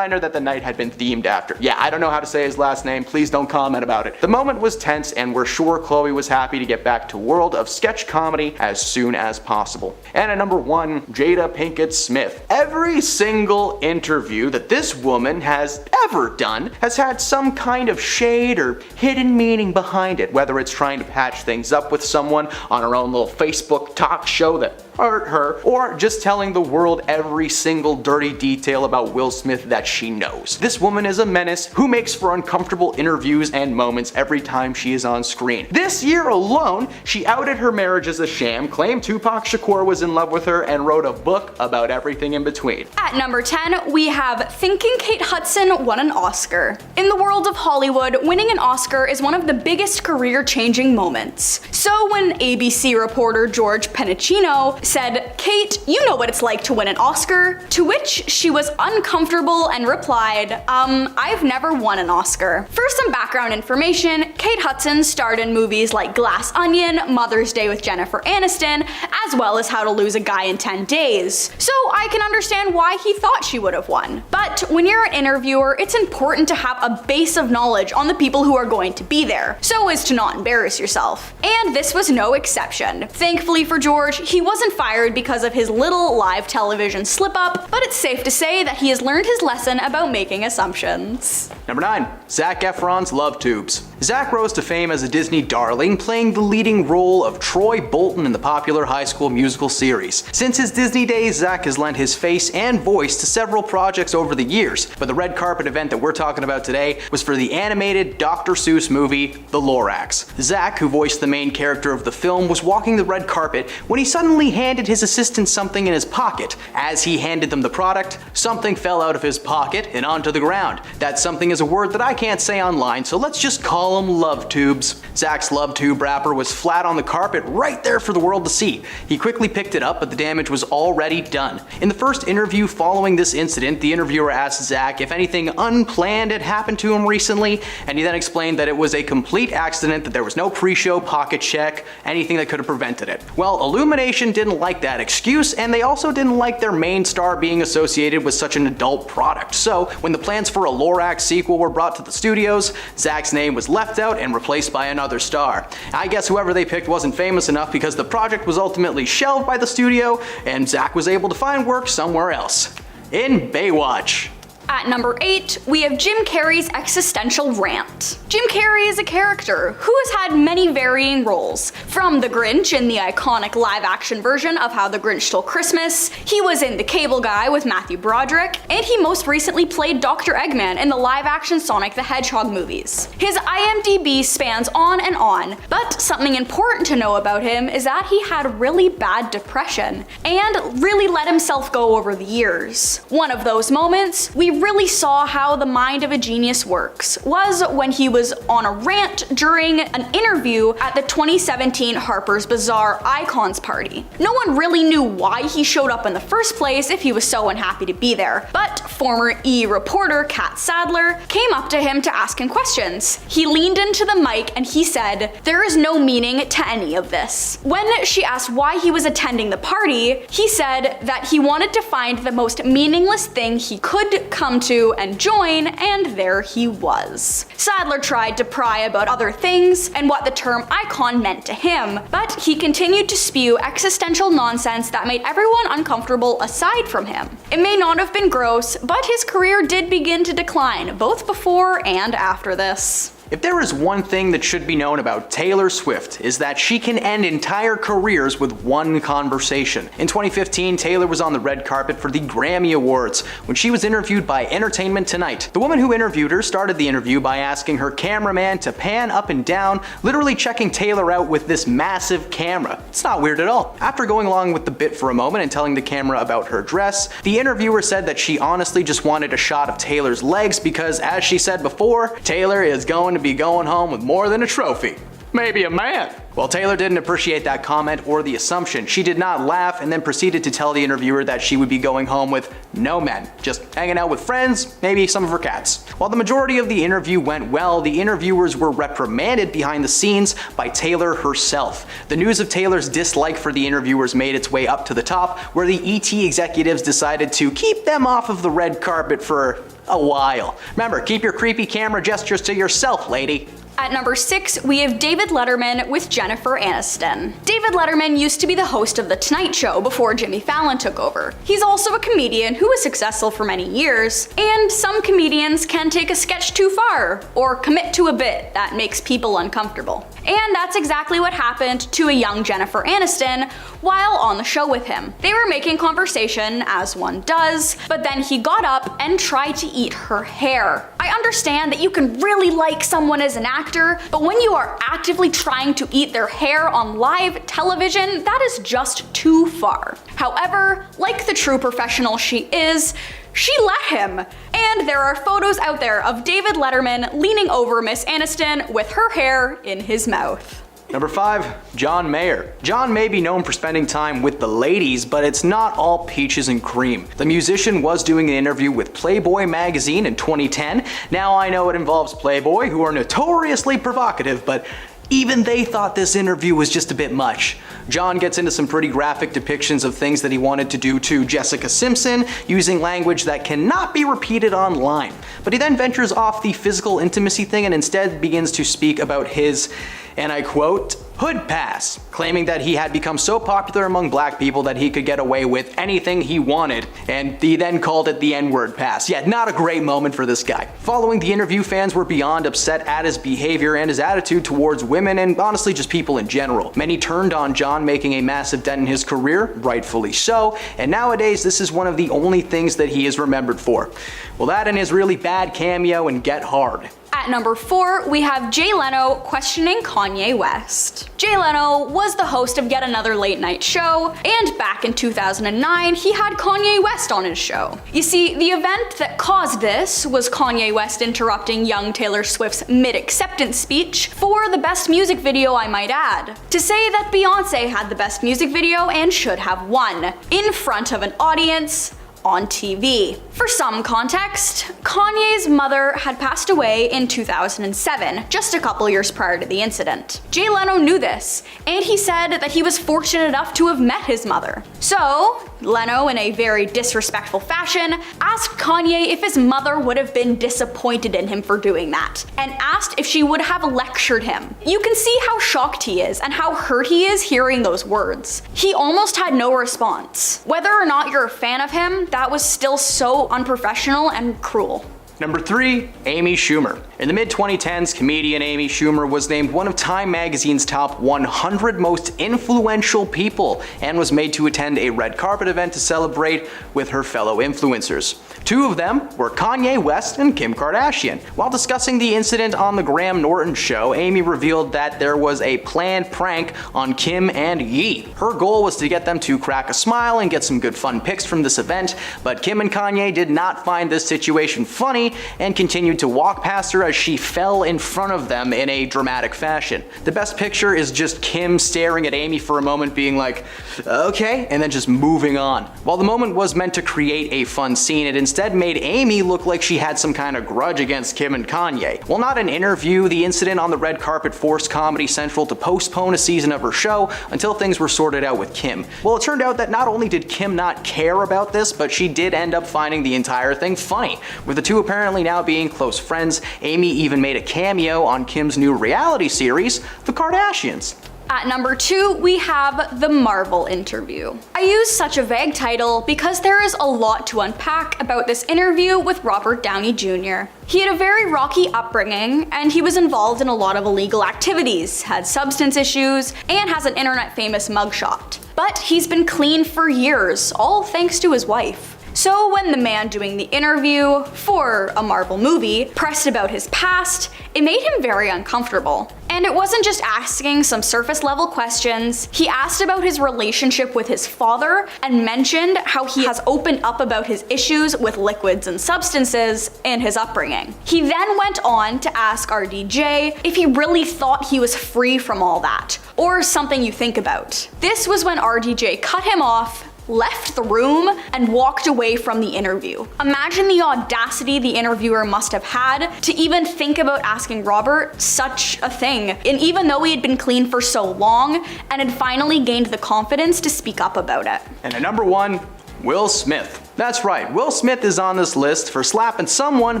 that the night had been themed after. Yeah, I don't know how to say his last name, please don't comment about it. The moment was tense, and we're sure Chloe was happy to get back to World of Sketch Comedy as soon as possible. And at number 1, Jada Pinkett Smith. Every single interview that this woman has ever done has had some kind of shade or hidden meaning behind it, whether it's trying to patch things up with someone on her own little Facebook talk show that hurt her, or just telling the world every single dirty detail about Will Smith that she knows. This woman is a menace who makes for uncomfortable interviews and moments every time she is on screen. This year alone, she outed her marriage as a sham, claimed Tupac Shakur was in love with her, and wrote a book about everything in between. At number 10, we have Thinking Kate Hudson Won an Oscar. In the world of Hollywood, winning an Oscar is one of the biggest career-changing moments. So when ABC reporter George Penicino said, "Kate, you know what it's like to win an Oscar?" To which she was uncomfortable and replied, I've never won an Oscar. For some background information, Kate Hudson starred in movies like Glass Onion, Mother's Day with Jennifer Aniston, as well as How to Lose a Guy in 10 Days. So I can understand why he thought she would have won. But when you're an interviewer, it's important to have a base of knowledge on the people who are going to be there, so as to not embarrass yourself. And this was no exception. Thankfully for George, he wasn't fired because of his little live television slip-up, but it's safe to say that he has learned his lesson about making assumptions. Number 9. Zac Efron's Love Tubes. Zac rose to fame as a Disney darling, playing the leading role of Troy Bolton in the popular High School Musical series. Since his Disney days, Zac has lent his face and voice to several projects over the years, but the red carpet event that we're talking about today was for the animated Dr. Seuss movie, The Lorax. Zac, who voiced the main character of the film, was walking the red carpet when he suddenly handed his assistant something in his pocket. As he handed them the product, something fell out of his pocket and onto the ground. That something is a word that I can't say online, so let's just call them love tubes. Zac's love tube wrapper was flat on the carpet right there for the world to see. He quickly picked it up, but the damage was already done. In the first interview following this incident, the interviewer asked Zac if anything unplanned had happened to him recently, and he then explained that it was a complete accident, that there was no pre-show pocket check, anything that could have prevented it. Well, Illumination didn't like that excuse, and they also didn't like their main star being associated with such an adult product. So when the plans for a Lorax sequel were brought to the studios, Zac's name was left out and replaced by another star. I guess whoever they picked wasn't famous enough because the project was ultimately shelved by the studio, and Zac was able to find work somewhere else. In Baywatch. At number 8, we have Jim Carrey's existential rant. Jim Carrey is a character who has had many varying roles. From the Grinch in the iconic live-action version of How the Grinch Stole Christmas, he was in The Cable Guy with Matthew Broderick, and he most recently played Dr. Eggman in the live-action Sonic the Hedgehog movies. His IMDb spans on, but something important to know about him is that he had really bad depression, and really let himself go over the years. One of those moments, we really saw how the mind of a genius works, was when he was on a rant during an interview at the 2017 Harper's Bazaar Icons party. No one really knew why he showed up in the first place if he was so unhappy to be there, but former E! reporter Kat Sadler came up to him to ask him questions. He leaned into the mic and he said, "There is no meaning to any of this." When she asked why he was attending the party, he said that he wanted to find the most meaningless thing he could come to and join, and there he was. Sadler tried to pry about other things and what the term icon meant to him, but he continued to spew existential nonsense that made everyone uncomfortable aside from him. It may not have been gross, but his career did begin to decline, both before and after this. If there is one thing that should be known about Taylor Swift, is that she can end entire careers with one conversation. In 2015, Taylor was on the red carpet for the Grammy Awards when she was interviewed by Entertainment Tonight. The woman who interviewed her started the interview by asking her cameraman to pan up and down, literally checking Taylor out with this massive camera. It's not weird at all. After going along with the bit for a moment and telling the camera about her dress, the interviewer said that she honestly just wanted a shot of Taylor's legs because, as she said before, Taylor is going to be going home with more than a trophy. Maybe a man. Well, Taylor didn't appreciate that comment or the assumption. She did not laugh and then proceeded to tell the interviewer that she would be going home with no men, just hanging out with friends, maybe some of her cats. While the majority of the interview went well, the interviewers were reprimanded behind the scenes by Taylor herself. The news of Taylor's dislike for the interviewers made its way up to the top, where the ET executives decided to keep them off of the red carpet for a while. Remember, keep your creepy camera gestures to yourself, lady. At number 6, we have David Letterman with Jennifer Aniston. David Letterman used to be the host of The Tonight Show before Jimmy Fallon took over. He's also a comedian who was successful for many years, and some comedians can take a sketch too far, or commit to a bit that makes people uncomfortable. And that's exactly what happened to a young Jennifer Aniston while on the show with him. They were making conversation, as one does, but then he got up and tried to eat her hair. I understand that you can really like someone as an actor, but when you are actively trying to eat their hair on live television, that is just too far. However, like the true professional she is, she let him. And there are photos out there of David Letterman leaning over Miss Aniston with her hair in his mouth. Number 5, John Mayer. John may be known for spending time with the ladies, but it's not all peaches and cream. The musician was doing an interview with Playboy magazine in 2010. Now I know it involves Playboy, who are notoriously provocative, but even they thought this interview was just a bit much. John gets into some pretty graphic depictions of things that he wanted to do to Jessica Simpson, using language that cannot be repeated online. But he then ventures off the physical intimacy thing and instead begins to speak about his, and I quote, hood pass, claiming that he had become so popular among black people that he could get away with anything he wanted, and he then called it the N-word pass. Yeah, not a great moment for this guy. Following the interview, fans were beyond upset at his behavior and his attitude towards women and honestly just people in general. Many turned on John, making a massive dent in his career, rightfully so, and nowadays this is one of the only things that he is remembered for. Well, that and his really bad cameo in Get Hard. At number 4, we have Jay Leno questioning Kanye West. Jay Leno was the host of yet another late night show, and back in 2009, he had Kanye West on his show. You see, the event that caused this was Kanye West interrupting young Taylor Swift's mid-acceptance speech for the best music video, I might add, to say that Beyonce had the best music video and should have won, in front of an audience on TV. For some context, Kanye's mother had passed away in 2007, just a couple years prior to the incident. Jay Leno knew this, and he said that he was fortunate enough to have met his mother. So, Leno, in a very disrespectful fashion, asked Kanye if his mother would have been disappointed in him for doing that, and asked if she would have lectured him. You can see how shocked he is and how hurt he is hearing those words. He almost had no response. Whether or not you're a fan of him, that was still so unprofessional and cruel. Number 3, Amy Schumer. In the mid-2010s, comedian Amy Schumer was named one of Time magazine's top 100 most influential people and was made to attend a red carpet event to celebrate with her fellow influencers. 2 of them were Kanye West and Kim Kardashian. While discussing the incident on the Graham Norton show, Amy revealed that there was a planned prank on Kim and Ye. Her goal was to get them to crack a smile and get some good fun pics from this event, but Kim and Kanye did not find this situation funny and continued to walk past her as she fell in front of them in a dramatic fashion. The best picture is just Kim staring at Amy for a moment being like, okay, and then just moving on. While the moment was meant to create a fun scene, it instead made Amy look like she had some kind of grudge against Kim and Kanye. While not an interview, the incident on the red carpet forced Comedy Central to postpone a season of her show until things were sorted out with Kim. Well, it turned out that not only did Kim not care about this, but she did end up finding the entire thing funny. With the two apparently now being close friends, Amy even made a cameo on Kim's new reality series, The Kardashians. At number 2, we have the Marvel interview. I use such a vague title because there is a lot to unpack about this interview with Robert Downey Jr. He had a very rocky upbringing, and he was involved in a lot of illegal activities, had substance issues, and has an internet-famous mugshot. But he's been clean for years, all thanks to his wife. So when the man doing the interview for a Marvel movie pressed about his past, it made him very uncomfortable. And it wasn't just asking some surface level questions, he asked about his relationship with his father and mentioned how he has opened up about his issues with liquids and substances and his upbringing. He then went on to ask RDJ if he really thought he was free from all that, or something you think about. This was when RDJ cut him off, left the room, and walked away from the interview. Imagine the audacity the interviewer must have had to even think about asking Robert such a thing. And even though he had been clean for so long and had finally gained the confidence to speak up about it. And at number 1, Will Smith. That's right, Will Smith is on this list for slapping someone,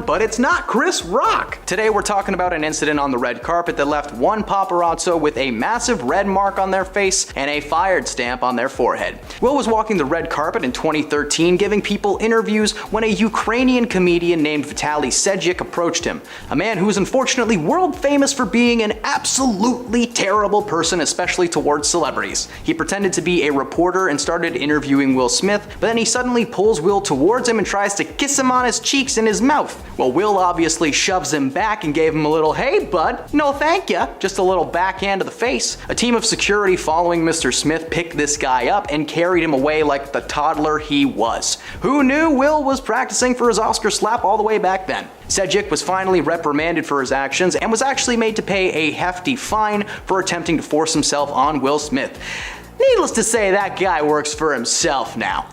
but it's not Chris Rock. Today we're talking about an incident on the red carpet that left one paparazzo with a massive red mark on their face and a fired stamp on their forehead. Will was walking the red carpet in 2013 giving people interviews when a Ukrainian comedian named Vitaly Sejik approached him, a man who is unfortunately world famous for being an absolutely terrible person, especially towards celebrities. He pretended to be a reporter and started interviewing Will Smith, but then he suddenly pulls Will towards him and tries to kiss him on his cheeks and his mouth. Well, Will obviously shoves him back and gave him a little, "Hey bud, no thank ya," just a little backhand to the face. A team of security following Mr. Smith picked this guy up and carried him away like the toddler he was. Who knew Will was practicing for his Oscar slap all the way back then? Sejik was finally reprimanded for his actions and was actually made to pay a hefty fine for attempting to force himself on Will Smith. Needless to say, that guy works for himself now.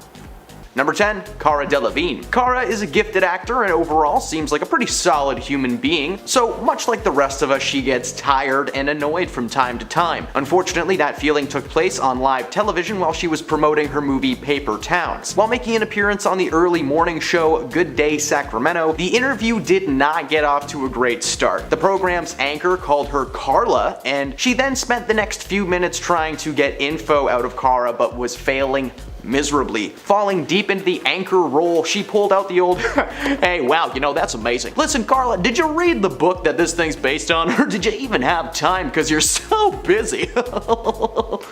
Number 10, Cara Delevingne. Cara is a gifted actor and overall seems like a pretty solid human being, so much like the rest of us, she gets tired and annoyed from time to time. Unfortunately, that feeling took place on live television while she was promoting her movie Paper Towns. While making an appearance on the early morning show Good Day Sacramento, the interview did not get off to a great start. The program's anchor called her Carla, and she then spent the next few minutes trying to get info out of Cara but was failing miserably. Falling deep into the anchor role, she pulled out the old, "Hey, wow, you know, that's amazing. Listen, Carla, did you read the book that this thing's based on, or did you even have time because you're so busy?"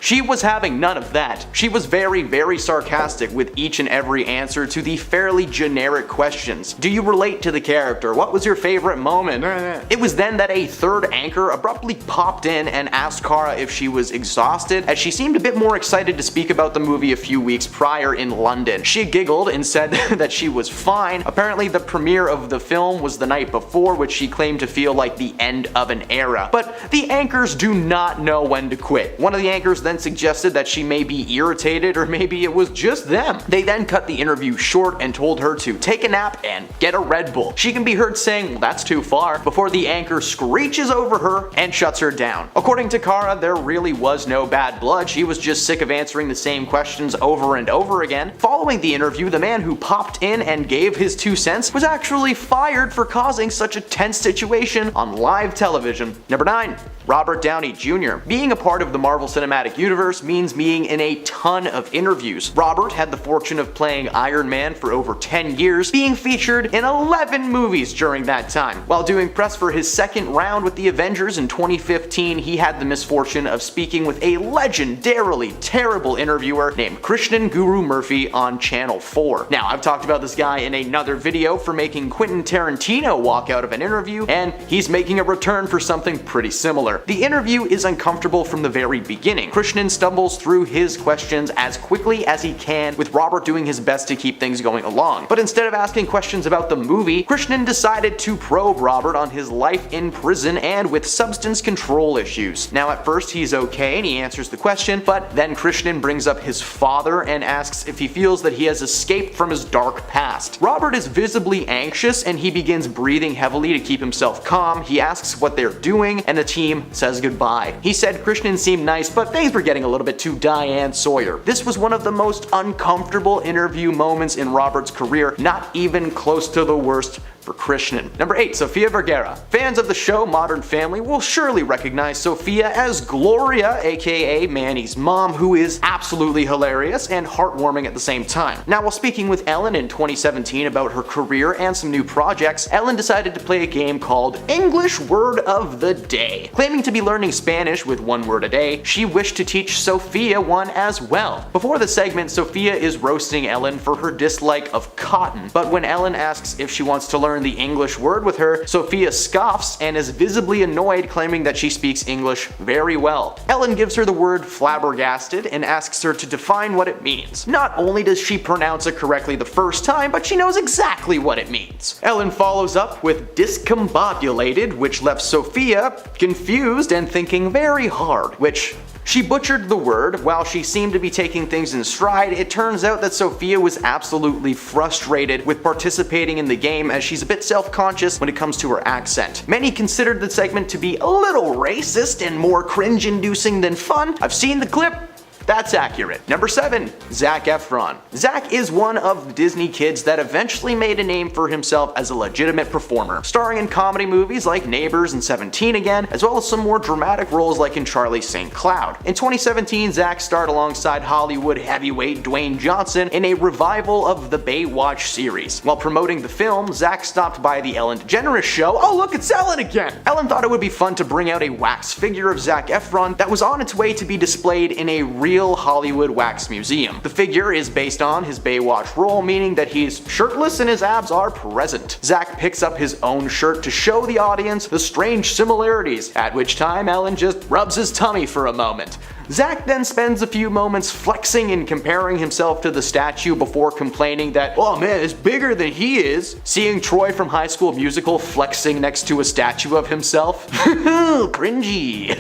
She was having none of that. She was very, very sarcastic with each and every answer to the fairly generic questions. Do you relate to the character? What was your favorite moment? It was then that a third anchor abruptly popped in and asked Cara if she was exhausted, as she seemed a bit more excited to speak about the movie a few weeks prior in London. She giggled and said that she was fine. Apparently the premiere of the film was the night before, which she claimed to feel like the end of an era. But the anchors do not know when to quit. One of the anchors then suggested that she may be irritated, or maybe it was just them. They then cut the interview short and told her to take a nap and get a Red Bull. She can be heard saying, "Well, that's too far," before the anchor screeches over her and shuts her down. According to Cara, there really was no bad blood. She was just sick of answering the same questions over and over again. Following the interview, the man who popped in and gave his 2 cents was actually fired for causing such a tense situation on live television. Number 9. Robert Downey Jr. Being a part of the Marvel Cinematic Universe means being in a ton of interviews. Robert had the fortune of playing Iron Man for over 10 years, being featured in 11 movies during that time. While doing press for his second round with the Avengers in 2015, he had the misfortune of speaking with a legendarily terrible interviewer named Krishnan Guru Murphy on Channel 4. Now, I've talked about this guy in another video for making Quentin Tarantino walk out of an interview, and he's making a return for something pretty similar. The interview is uncomfortable from the very beginning. Krishnan stumbles through his questions as quickly as he can, with Robert doing his best to keep things going along. But instead of asking questions about the movie, Krishnan decided to probe Robert on his life in prison and with substance control issues. Now, at first he's okay and he answers the question, but then Krishnan brings up his father and asks if he feels that he has escaped from his dark past. Robert is visibly anxious and he begins breathing heavily to keep himself calm. He asks what they're doing and the team says goodbye. He said Krishnan seemed nice, but things were getting a little bit too Diane Sawyer. This was one of the most uncomfortable interview moments in Robert's career, not even close to the worst for Krishnan. Number 8, Sofia Vergara. Fans of the show Modern Family will surely recognize Sofia as Gloria, aka Manny's mom, who is absolutely hilarious and heartwarming at the same time. Now, while speaking with Ellen in 2017 about her career and some new projects, Ellen decided to play a game called English Word of the Day. Claiming to be learning Spanish with one word a day, she wished to teach Sofia one as well. Before the segment, Sofia is roasting Ellen for her dislike of cotton, but when Ellen asks if she wants to learn the English word with her, Sofia scoffs and is visibly annoyed, claiming that she speaks English very well. Ellen gives her the word flabbergasted and asks her to define what it means. Not only does she pronounce it correctly the first time, but she knows exactly what it means. Ellen follows up with discombobulated, which left Sofia confused and thinking very hard, which she butchered the word. While she seemed to be taking things in stride, it turns out that Sofia was absolutely frustrated with participating in the game, as she's a bit self-conscious when it comes to her accent. Many considered the segment to be a little racist and more cringe-inducing than fun. I've seen the clip, That's accurate. Number 7. Zac Efron. Zac is one of the Disney kids that eventually made a name for himself as a legitimate performer, starring in comedy movies like Neighbors and 17 Again, as well as some more dramatic roles like in Charlie St. Cloud. In 2017, Zac starred alongside Hollywood heavyweight Dwayne Johnson in a revival of the Baywatch series. While promoting the film, Zac stopped by the Ellen DeGeneres show. Oh look, it's Ellen again! Ellen thought it would be fun to bring out a wax figure of Zac Efron that was on its way to be displayed in a real Hollywood wax museum. The figure is based on his Baywatch role, meaning that he's shirtless and his abs are present. Zac picks up his own shirt to show the audience the strange similarities, at which time Ellen just rubs his tummy for a moment. Zac then spends a few moments flexing and comparing himself to the statue before complaining that, oh man, it's bigger than he is. Seeing Troy from High School Musical flexing next to a statue of himself? Cringy.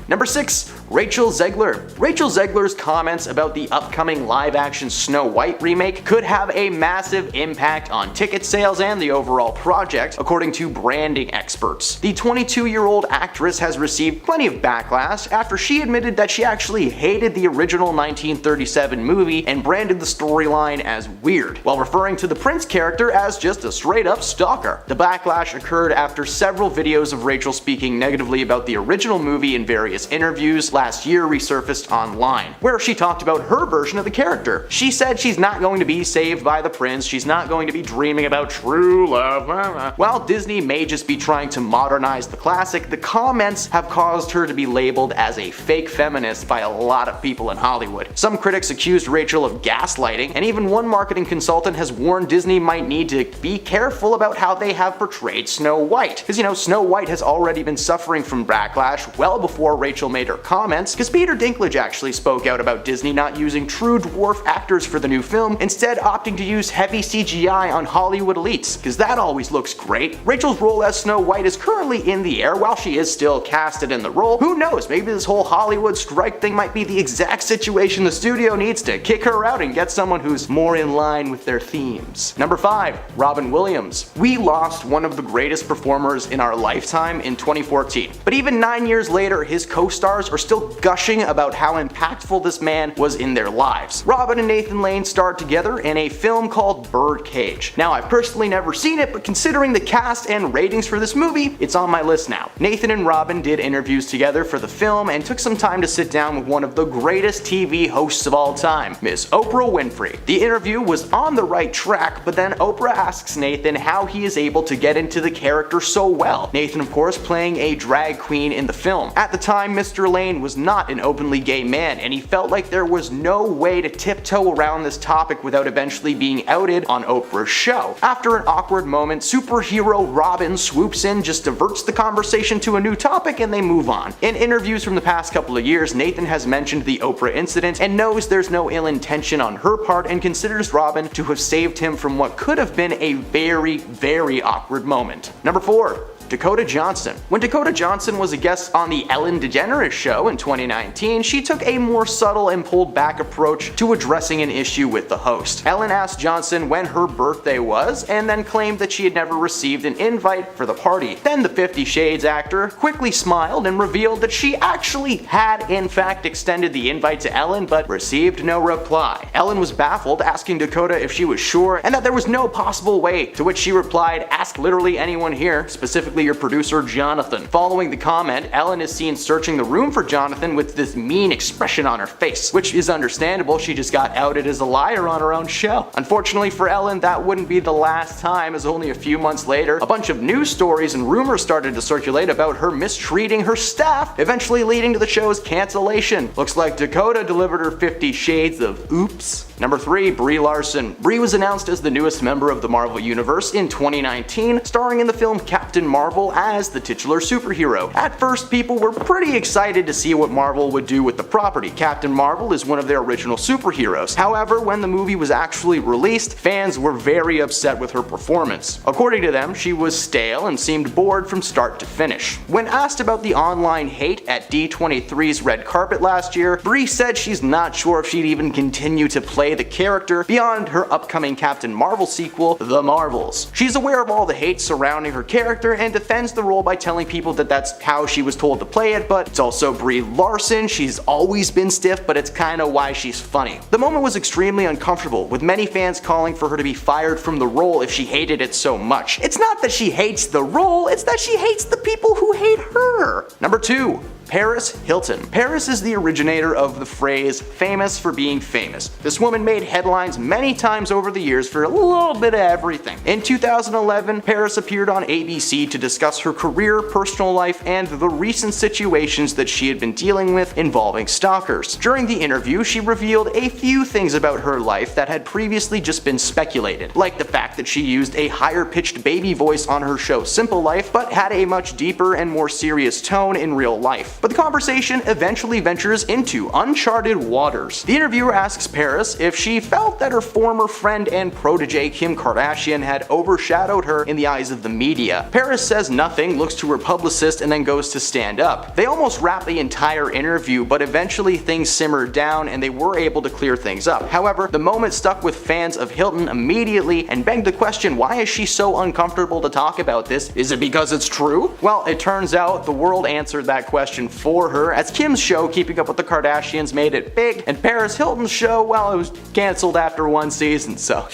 Number 6. Rachel Zegler. Rachel Zegler's comments about the upcoming live-action Snow White remake could have a massive impact on ticket sales and the overall project, according to branding experts. The 22-year-old actress has received plenty of backlash after she admitted that she actually hated the original 1937 movie and branded the storyline as weird, while referring to the Prince character as just a straight-up stalker. The backlash occurred after several videos of Rachel speaking negatively about the original movie in various interviews last year resurfaced online, where she talked about her version of the character. She said she's not going to be saved by the prince, she's not going to be dreaming about true love. While Disney may just be trying to modernize the classic, the comments have caused her to be labeled as a fake feminist by a lot of people in Hollywood. Some critics accused Rachel of gaslighting, and even one marketing consultant has warned Disney might need to be careful about how they have portrayed Snow White. Because Snow White has already been suffering from backlash well before Rachel made her comments, because Peter Dinklage actually spoke out about Disney not using true dwarf actors for the new film, instead opting to use heavy CGI on Hollywood elites, because that always looks great. Rachel's role as Snow White is currently in the air while she is still casted in the role. Who knows, maybe this whole Hollywood strike thing might be the exact situation the studio needs to kick her out and get someone who's more in line with their themes. Number 5. Robin Williams. We lost one of the greatest performers in our lifetime in 2014, but even 9 years later, his co-stars are still gushing about how impactful this man was in their lives. Robin and Nathan Lane starred together in a film called Birdcage. Now, I've personally never seen it, but considering the cast and ratings for this movie, it's on my list now. Nathan and Robin did interviews together for the film and took some time to sit down with one of the greatest TV hosts of all time, Miss Oprah Winfrey. The interview was on the right track, but then Oprah asks Nathan how he is able to get into the character so well. Nathan, of course, playing a drag queen in the film. At the time, Mr. Lane was not an openly gay man, and he felt like there was no way to tiptoe around this topic without eventually being outed on Oprah's show. After an awkward moment, superhero Robin swoops in, just diverts the conversation to a new topic, and they move on. In interviews from the past couple of years, Nathan has mentioned the Oprah incident and knows there's no ill intention on her part and considers Robin to have saved him from what could have been a very, very awkward moment. Number 4. Dakota Johnson. When Dakota Johnson was a guest on the Ellen DeGeneres show in 2019, she took a more subtle and pulled back approach to addressing an issue with the host. Ellen asked Johnson when her birthday was, and then claimed that she had never received an invite for the party. Then the 50 Shades actor quickly smiled and revealed that she actually had in fact extended the invite to Ellen, but received no reply. Ellen was baffled, asking Dakota if she was sure, and that there was no possible way, to which she replied, "Ask literally anyone here, specifically your producer Jonathan." Following the comment, Ellen is seen searching the room for Jonathan with this mean expression on her face, which is understandable, she just got outed as a liar on her own show. Unfortunately for Ellen, that wouldn't be the last time, as only a few months later, a bunch of news stories and rumors started to circulate about her mistreating her staff, eventually leading to the show's cancellation. Looks like Dakota delivered her 50 shades of oops. Number 3. Brie Larson. Brie was announced as the newest member of the Marvel Universe in 2019, starring in the film Captain Marvel as the titular superhero. At first, people were pretty excited to see what Marvel would do with the property. Captain Marvel is one of their original superheroes. However, when the movie was actually released, fans were very upset with her performance. According to them, she was stale and seemed bored from start to finish. When asked about the online hate at D23's red carpet last year, Brie said she's not sure if she'd even continue to play the character beyond her upcoming Captain Marvel sequel, The Marvels. She's aware of all the hate surrounding her character and defends the role by telling people that that's how she was told to play it, but it's also Brie Larson. She's always been stiff, but it's kinda why she's funny. The moment was extremely uncomfortable, with many fans calling for her to be fired from the role if she hated it so much. It's not that she hates the role, it's that she hates the people who hate her. Number 2. Paris Hilton. Paris is the originator of the phrase famous for being famous. This woman made headlines many times over the years for a little bit of everything. In 2011, Paris appeared on ABC to discuss her career, personal life, and the recent situations that she had been dealing with involving stalkers. During the interview, she revealed a few things about her life that had previously just been speculated, like the fact that she used a higher-pitched baby voice on her show Simple Life, but had a much deeper and more serious tone in real life. But the conversation eventually ventures into uncharted waters. The interviewer asks Paris if she felt that her former friend and protege Kim Kardashian had overshadowed her in the eyes of the media. Paris says nothing, looks to her publicist, and then goes to stand up. They almost wrap the entire interview, but eventually things simmered down and they were able to clear things up. However, the moment stuck with fans of Hilton immediately and begged the question, why is she so uncomfortable to talk about this? Is it because it's true? Well, it turns out the world answered that question for her, as Kim's show Keeping Up with the Kardashians made it big, and Paris Hilton's show, well, it was cancelled after one season, so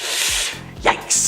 yikes.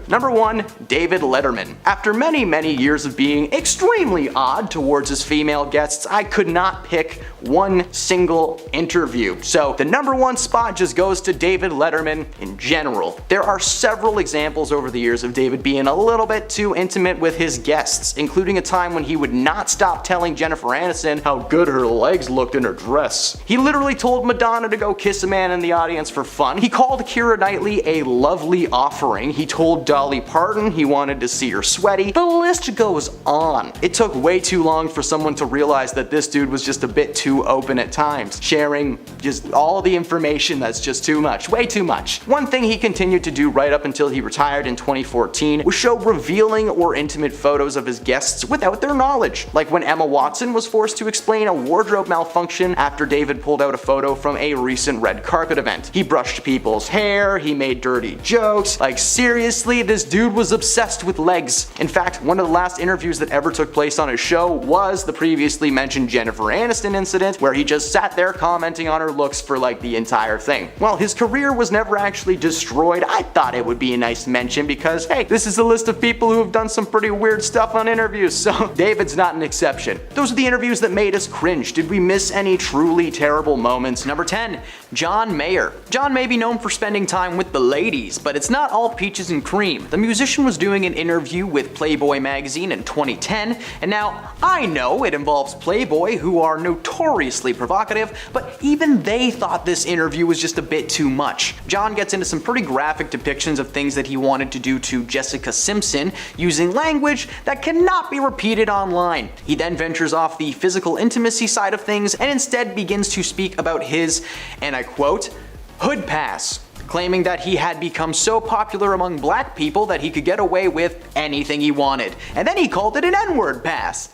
Number 1. David Letterman. After many years of being extremely odd towards his female guests, I could not pick one single interview. So the number 1 spot just goes to David Letterman in general. There are several examples over the years of David being a little bit too intimate with his guests, including a time when he would not stop telling Jennifer Aniston how good her legs looked in her dress. He literally told Madonna to go kiss a man in the audience for fun. He called Keira Knightley a lovely offering. He told Dolly Parton he wanted to see her sweaty. The list goes on. It took way too long for someone to realize that this dude was just a bit too open at times, sharing just all the information that's just too much, way too much. One thing he continued to do right up until he retired in 2014 was show revealing or intimate photos of his guests without their knowledge, like when Emma Watson was forced to explain a wardrobe malfunction after David pulled out a photo from a recent red carpet event. He brushed people's hair, he made dirty jokes. Like, seriously, this dude was obsessed with legs. In fact, one of the last interviews that ever took place on his show was the previously mentioned Jennifer Aniston incident, where he just sat there commenting on her looks for like the entire thing. While his career was never actually destroyed, I thought it would be a nice mention because, hey, this is a list of people who have done some pretty weird stuff on interviews, so David's not an exception. Those are the interviews that made us cringe. Did we miss any truly terrible moments? Number 10. John Mayer. John may be known for spending time with the ladies, but it's not all peaches and cream. The musician was doing an interview with Playboy magazine in 2010, and now I know it involves Playboy, who are notoriously provocative, but even they thought this interview was just a bit too much. John gets into some pretty graphic depictions of things that he wanted to do to Jessica Simpson, using language that cannot be repeated online. He then ventures off the physical intimacy side of things and instead begins to speak about his, and I quote, hood pass, claiming that he had become so popular among black people that he could get away with anything he wanted. And then he called it an N-word pass.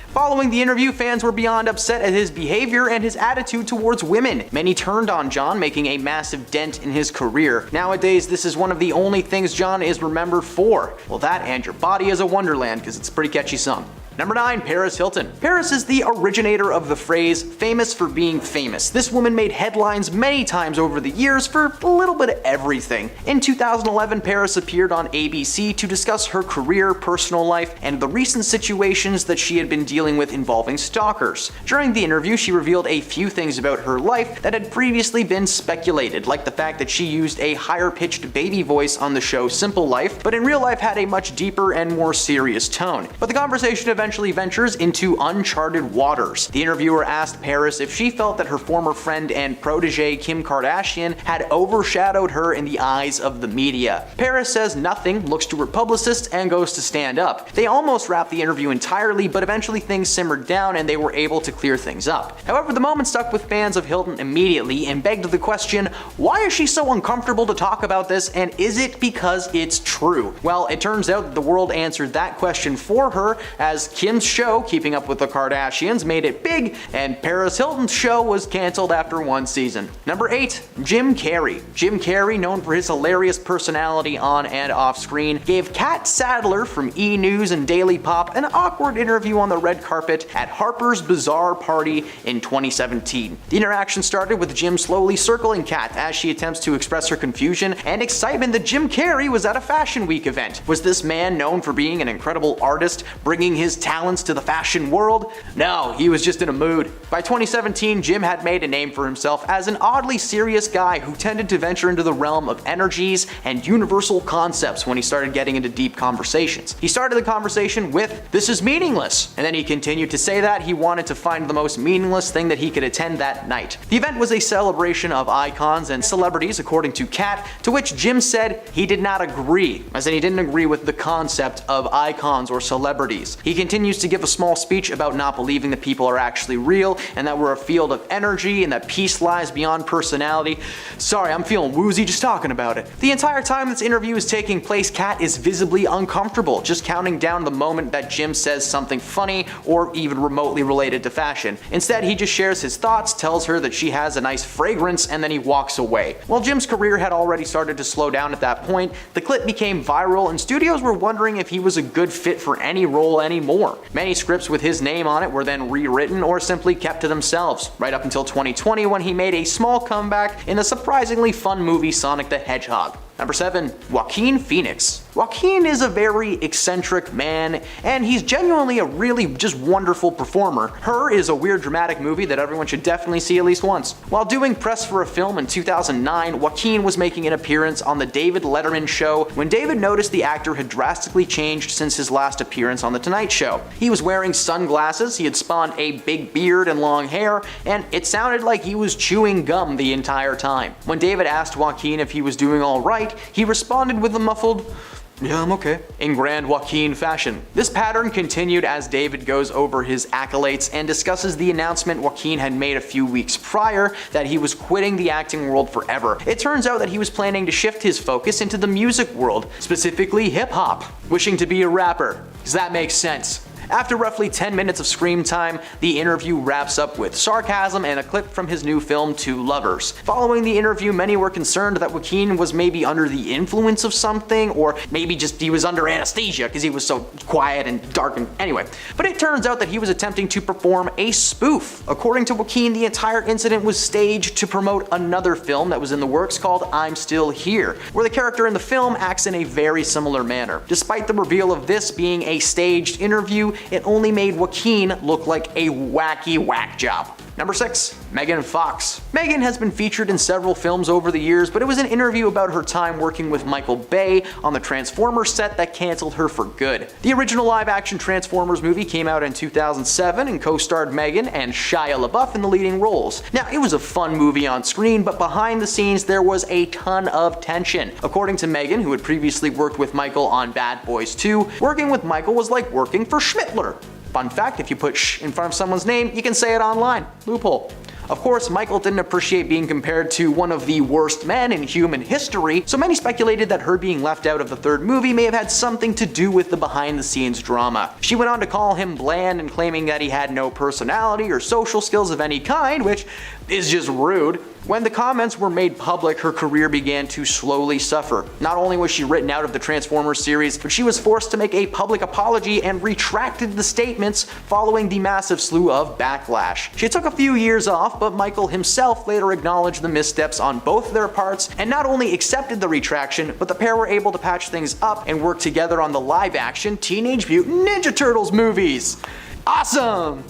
Following the interview, fans were beyond upset at his behavior and his attitude towards women. Many turned on John, making a massive dent in his career. Nowadays, this is one of the only things John is remembered for. Well, that and Your Body is a Wonderland, because it's a pretty catchy song. Number 9. Paris Hilton. Paris is the originator of the phrase famous for being famous. This woman made headlines many times over the years for a little bit of everything. In 2011, Paris appeared on ABC to discuss her career, personal life, and the recent situations that she had been dealing with involving stalkers. During the interview, she revealed a few things about her life that had previously been speculated, like the fact that she used a higher-pitched baby voice on the show Simple Life, but in real life had a much deeper and more serious tone. But the conversation eventually ventures into uncharted waters. The interviewer asked Paris if she felt that her former friend and protege Kim Kardashian had overshadowed her in the eyes of the media. Paris says nothing, looks to her publicist, and goes to stand up. They almost wrapped the interview entirely, but eventually things simmered down and they were able to clear things up. However, the moment stuck with fans of Hilton immediately and begged the question, why is she so uncomfortable to talk about this, and is it because it's true? Well, it turns out that the world answered that question for her, as Kim's show, Keeping Up with the Kardashians, made it big, and Paris Hilton's show was canceled after one season. Number 8, Jim Carrey. Jim Carrey, known for his hilarious personality on and off screen, gave Kat Sadler from E! News and Daily Pop an awkward interview on the red carpet at Harper's Bazaar party in 2017. The interaction started with Jim slowly circling Kat as she attempts to express her confusion and excitement that Jim Carrey was at a Fashion Week event. Was this man known for being an incredible artist, bringing his talents to the fashion world? No, he was just in a mood. By 2017, Jim had made a name for himself as an oddly serious guy who tended to venture into the realm of energies and universal concepts when he started getting into deep conversations. He started the conversation with, "This is meaningless," and then he continued to say that he wanted to find the most meaningless thing that he could attend that night. The event was a celebration of icons and celebrities, according to Kat, to which Jim said he did not agree, as in he didn't agree with the concept of icons or celebrities. He continues to give a small speech about not believing that people are actually real and that we're a field of energy and that peace lies beyond personality. Sorry, I'm feeling woozy just talking about it. The entire time this interview is taking place, Kat is visibly uncomfortable, just counting down the moment that Jim says something funny or even remotely related to fashion. Instead, he just shares his thoughts, tells her that she has a nice fragrance, and then he walks away. While Jim's career had already started to slow down at that point, the clip became viral and studios were wondering if he was a good fit for any role anymore. Many scripts with his name on it were then rewritten or simply kept to themselves, right up until 2020 when he made a small comeback in the surprisingly fun movie Sonic the Hedgehog. Number 7, Joaquin Phoenix. Joaquin is a very eccentric man, and he's genuinely a really just wonderful performer. Her is a weird dramatic movie that everyone should definitely see at least once. While doing press for a film in 2009, Joaquin was making an appearance on the David Letterman show when David noticed the actor had drastically changed since his last appearance on The Tonight Show. He was wearing sunglasses, he had spawned a big beard and long hair, and it sounded like he was chewing gum the entire time. When David asked Joaquin if he was doing alright, he responded with a muffled, "Yeah, I'm okay," in grand Joaquin fashion. This pattern continued as David goes over his accolades and discusses the announcement Joaquin had made a few weeks prior that he was quitting the acting world forever. It turns out that he was planning to shift his focus into the music world, specifically hip-hop, wishing to be a rapper. Does that make sense? After roughly 10 minutes of screen time, the interview wraps up with sarcasm and a clip from his new film, Two Lovers. Following the interview, many were concerned that Joaquin was maybe under the influence of something, or maybe just he was under anesthesia because he was so quiet and dark and anyway. But it turns out that he was attempting to perform a spoof. According to Joaquin, the entire incident was staged to promote another film that was in the works called I'm Still Here, where the character in the film acts in a very similar manner. Despite the reveal of this being a staged interview, it only made Joaquin look like a wacky whack job. Number 6, Megan Fox. Megan has been featured in several films over the years, but it was an interview about her time working with Michael Bay on the Transformers set that canceled her for good. The original live-action Transformers movie came out in 2007 and co-starred Megan and Shia LaBeouf in the leading roles. Now, it was a fun movie on screen, but behind the scenes there was a ton of tension. According to Megan, who had previously worked with Michael on Bad Boys 2, working with Michael was like working for Schmittler. Fun fact, if you put sh in front of someone's name, you can say it online. Loophole. Of course, Michael didn't appreciate being compared to one of the worst men in human history, so many speculated that her being left out of the third movie may have had something to do with the behind-the-scenes drama. She went on to call him bland and claiming that he had no personality or social skills of any kind, which is just rude. When the comments were made public, her career began to slowly suffer. Not only was she written out of the Transformers series, but she was forced to make a public apology and retracted the statements following the massive slew of backlash. She took a few years off, but Michael himself later acknowledged the missteps on both their parts and not only accepted the retraction, but the pair were able to patch things up and work together on the live-action Teenage Mutant Ninja Turtles movies. Awesome!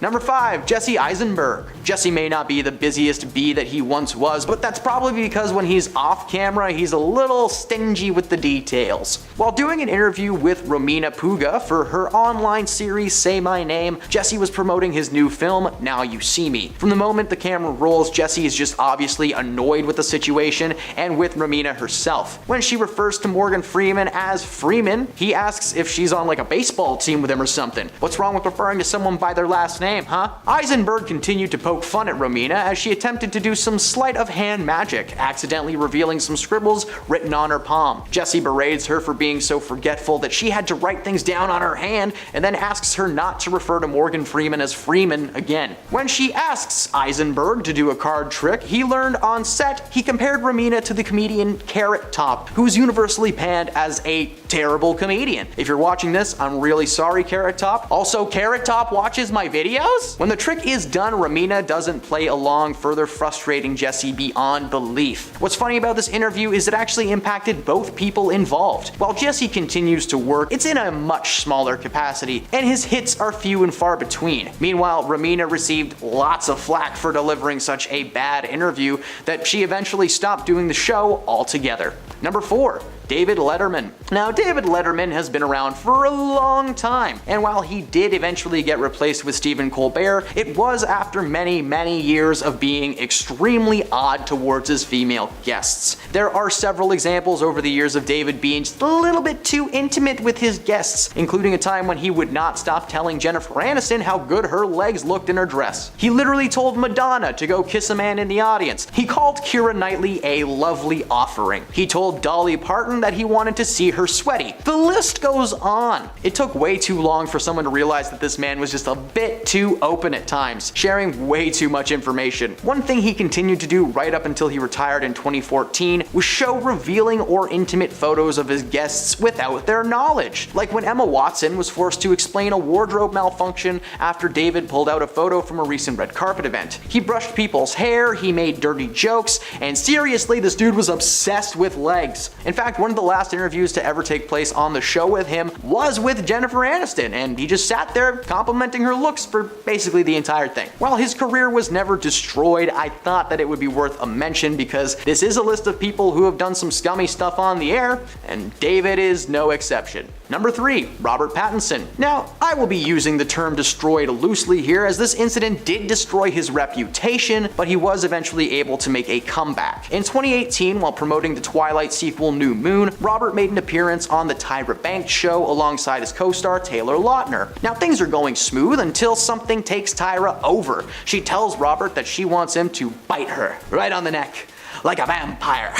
Number 5, Jesse Eisenberg. Jesse may not be the busiest bee that he once was, but that's probably because when he's off camera, he's a little stingy with the details. While doing an interview with Romina Puga for her online series Say My Name, Jesse was promoting his new film, Now You See Me. From the moment the camera rolls, Jesse is just obviously annoyed with the situation and with Romina herself. When she refers to Morgan Freeman as Freeman, he asks if she's on like a baseball team with him or something. What's wrong with referring to someone by their last name, huh? Eisenberg continued to post poke fun at Romina as she attempted to do some sleight of hand magic, accidentally revealing some scribbles written on her palm. Jesse berates her for being so forgetful that she had to write things down on her hand, and then asks her not to refer to Morgan Freeman as Freeman again. When she asks Eisenberg to do a card trick he learned on set, he compared Romina to the comedian Carrot Top, who's universally panned as a terrible comedian. If you're watching this, I'm really sorry, Carrot Top. Also, Carrot Top watches my videos? When the trick is done, Romina doesn't play along, further frustrating Jesse beyond belief. What's funny about this interview is it actually impacted both people involved. While Jesse continues to work, it's in a much smaller capacity, and his hits are few and far between. Meanwhile, Romina received lots of flack for delivering such a bad interview that she eventually stopped doing the show altogether. Number 4. David Letterman. Now, David Letterman has been around for a long time, and while he did eventually get replaced with Stephen Colbert, it was after many years of being extremely odd towards his female guests. There are several examples over the years of David being just a little bit too intimate with his guests, including a time when he would not stop telling Jennifer Aniston how good her legs looked in her dress. He literally told Madonna to go kiss a man in the audience. He called Keira Knightley a lovely offering. He told Dolly Parton that he wanted to see her sweaty. The list goes on. It took way too long for someone to realize that this man was just a bit too open at times, sharing way too much information. One thing he continued to do right up until he retired in 2014 was show revealing or intimate photos of his guests without their knowledge. Like when Emma Watson was forced to explain a wardrobe malfunction after David pulled out a photo from a recent red carpet event. He brushed people's hair, he made dirty jokes, and seriously, this dude was obsessed with legs. In fact, one of the last interviews to ever take place on the show with him was with Jennifer Aniston, and he just sat there complimenting her looks for basically the entire thing. While his career was never destroyed, I thought that it would be worth a mention because this is a list of people who have done some scummy stuff on the air, and David is no exception. Number 3, Robert Pattinson. Now, I will be using the term destroyed loosely here as this incident did destroy his reputation, but he was eventually able to make a comeback. In 2018, while promoting the Twilight sequel New Moon, Robert made an appearance on the Tyra Banks show alongside his co-star Taylor Lautner. Now, things are going smooth until something takes Tyra over. She tells Robert that she wants him to bite her right on the neck, like a vampire.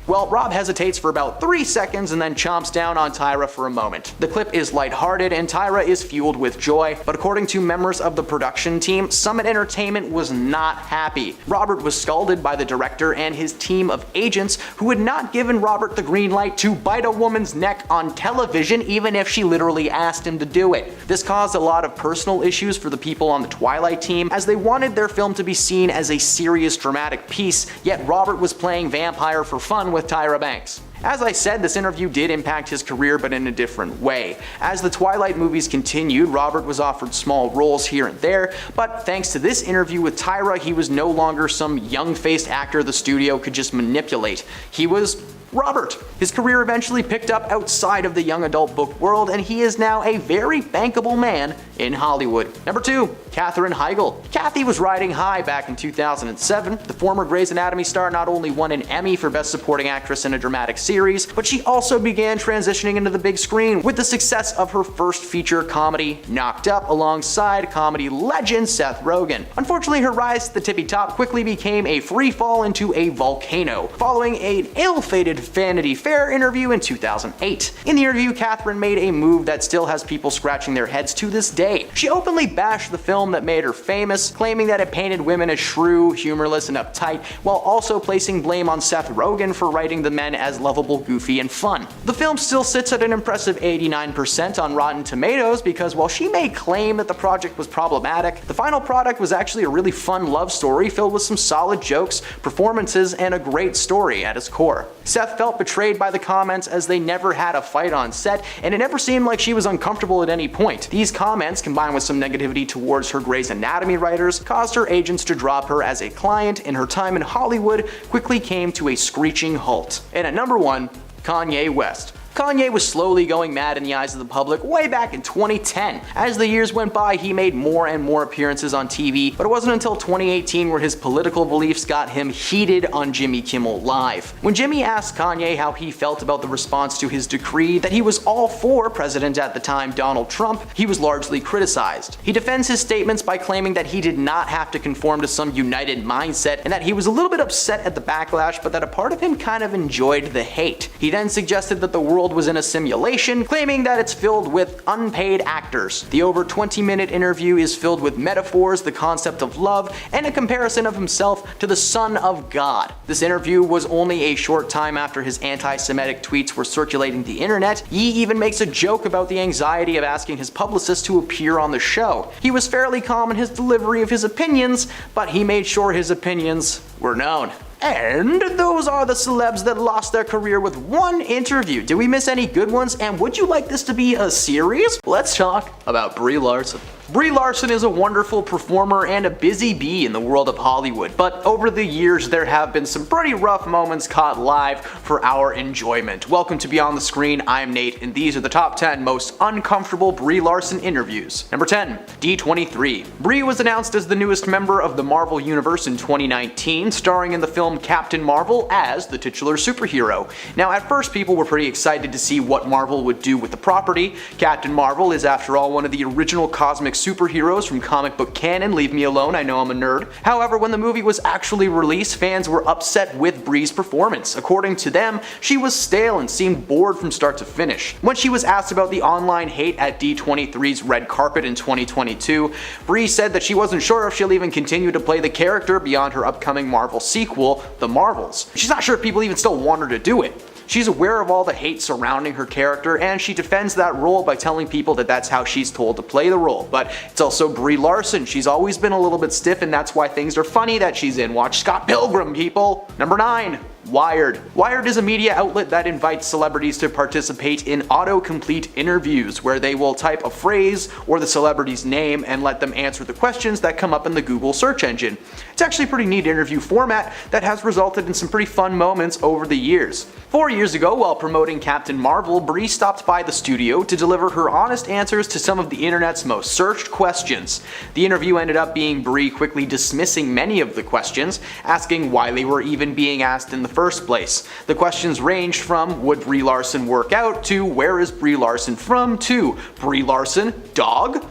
Well, Rob hesitates for about 3 seconds and then chomps down on Tyra for a moment. The clip is lighthearted and Tyra is fueled with joy, but according to members of the production team, Summit Entertainment was not happy. Robert was scolded by the director and his team of agents who had not given Robert the green light to bite a woman's neck on television even if she literally asked him to do it. This caused a lot of personal issues for the people on the Twilight team as they wanted their film to be seen as a serious dramatic piece, yet Robert was playing vampire for fun with Tyra Banks. As I said, this interview did impact his career, but in a different way. As the Twilight movies continued, Robert was offered small roles here and there, but thanks to this interview with Tyra, he was no longer some young-faced actor the studio could just manipulate. He was Robert. His career eventually picked up outside of the young adult book world, and he is now a very bankable man in Hollywood. Number 2, Katherine Heigl. Kathy was riding high back in 2007. The former Grey's Anatomy star not only won an Emmy for Best Supporting Actress in a Dramatic Series, but she also began transitioning into the big screen with the success of her first feature comedy, Knocked Up, alongside comedy legend Seth Rogen. Unfortunately, her rise to the tippy top quickly became a free fall into a volcano, following an ill-fated Vanity Fair interview in 2008. In the interview, Katherine made a move that still has people scratching their heads to this day. She openly bashed the film that made her famous, claiming that it painted women as shrew, humorless, and uptight, while also placing blame on Seth Rogen for writing the men as lovable, goofy, and fun. The film still sits at an impressive 89% on Rotten Tomatoes because while she may claim that the project was problematic, the final product was actually a really fun love story filled with some solid jokes, performances, and a great story at its core. Seth felt betrayed by the comments as they never had a fight on set, and it never seemed like she was uncomfortable at any point. These comments, combined with some negativity towards her Grey's Anatomy writers, caused her agents to drop her as a client, and her time in Hollywood quickly came to a screeching halt. And at number 1, Kanye West. Kanye was slowly going mad in the eyes of the public way back in 2010. As the years went by, he made more and more appearances on TV, but it wasn't until 2018 where his political beliefs got him heated on Jimmy Kimmel Live. When Jimmy asked Kanye how he felt about the response to his decree that he was all for President at the time Donald Trump, he was largely criticized. He defends his statements by claiming that he did not have to conform to some united mindset and that he was a little bit upset at the backlash, but that a part of him kind of enjoyed the hate. He then suggested that the world was in a simulation, claiming that it's filled with unpaid actors. The over 20-minute interview is filled with metaphors, the concept of love, and a comparison of himself to the Son of God. This interview was only a short time after his anti-Semitic tweets were circulating the internet. Ye even makes a joke about the anxiety of asking his publicist to appear on the show. He was fairly calm in his delivery of his opinions, but he made sure his opinions were known. And those are the celebs that lost their career with one interview. Did we miss any good ones? And would you like this to be a series? Let's talk about Brie Larson. Brie Larson is a wonderful performer and a busy bee in the world of Hollywood, but over the years there have been some pretty rough moments caught live for our enjoyment. Welcome to Beyond the Screen, I'm Nate, and these are the top 10 most uncomfortable Brie Larson interviews. Number 10, D23. Brie was announced as the newest member of the Marvel Universe in 2019, starring in the film Captain Marvel as the titular superhero. Now at first people were pretty excited to see what Marvel would do with the property. Captain Marvel is after all one of the original cosmic superheroes from comic book canon, leave me alone, I know I'm a nerd. However, when the movie was actually released, fans were upset with Brie's performance. According to them, she was stale and seemed bored from start to finish. When she was asked about the online hate at D23's red carpet in 2022, Brie said that she wasn't sure if she'll even continue to play the character beyond her upcoming Marvel sequel, The Marvels. She's not sure if people even still want her to do it. She's aware of all the hate surrounding her character, and she defends that role by telling people that that's how she's told to play the role. But it's also Brie Larson. She's always been a little bit stiff, and that's why things are funny that she's in. Watch Scott Pilgrim, people! Number 9. Wired. Wired is a media outlet that invites celebrities to participate in autocomplete interviews, where they will type a phrase or the celebrity's name and let them answer the questions that come up in the Google search engine. It's actually a pretty neat interview format that has resulted in some pretty fun moments over the years. 4 years ago, while promoting Captain Marvel, Brie stopped by the studio to deliver her honest answers to some of the internet's most searched questions. The interview ended up being Brie quickly dismissing many of the questions, asking why they were even being asked in the first place. The questions ranged from would Brie Larson work out to where is Brie Larson from to Brie Larson, dog?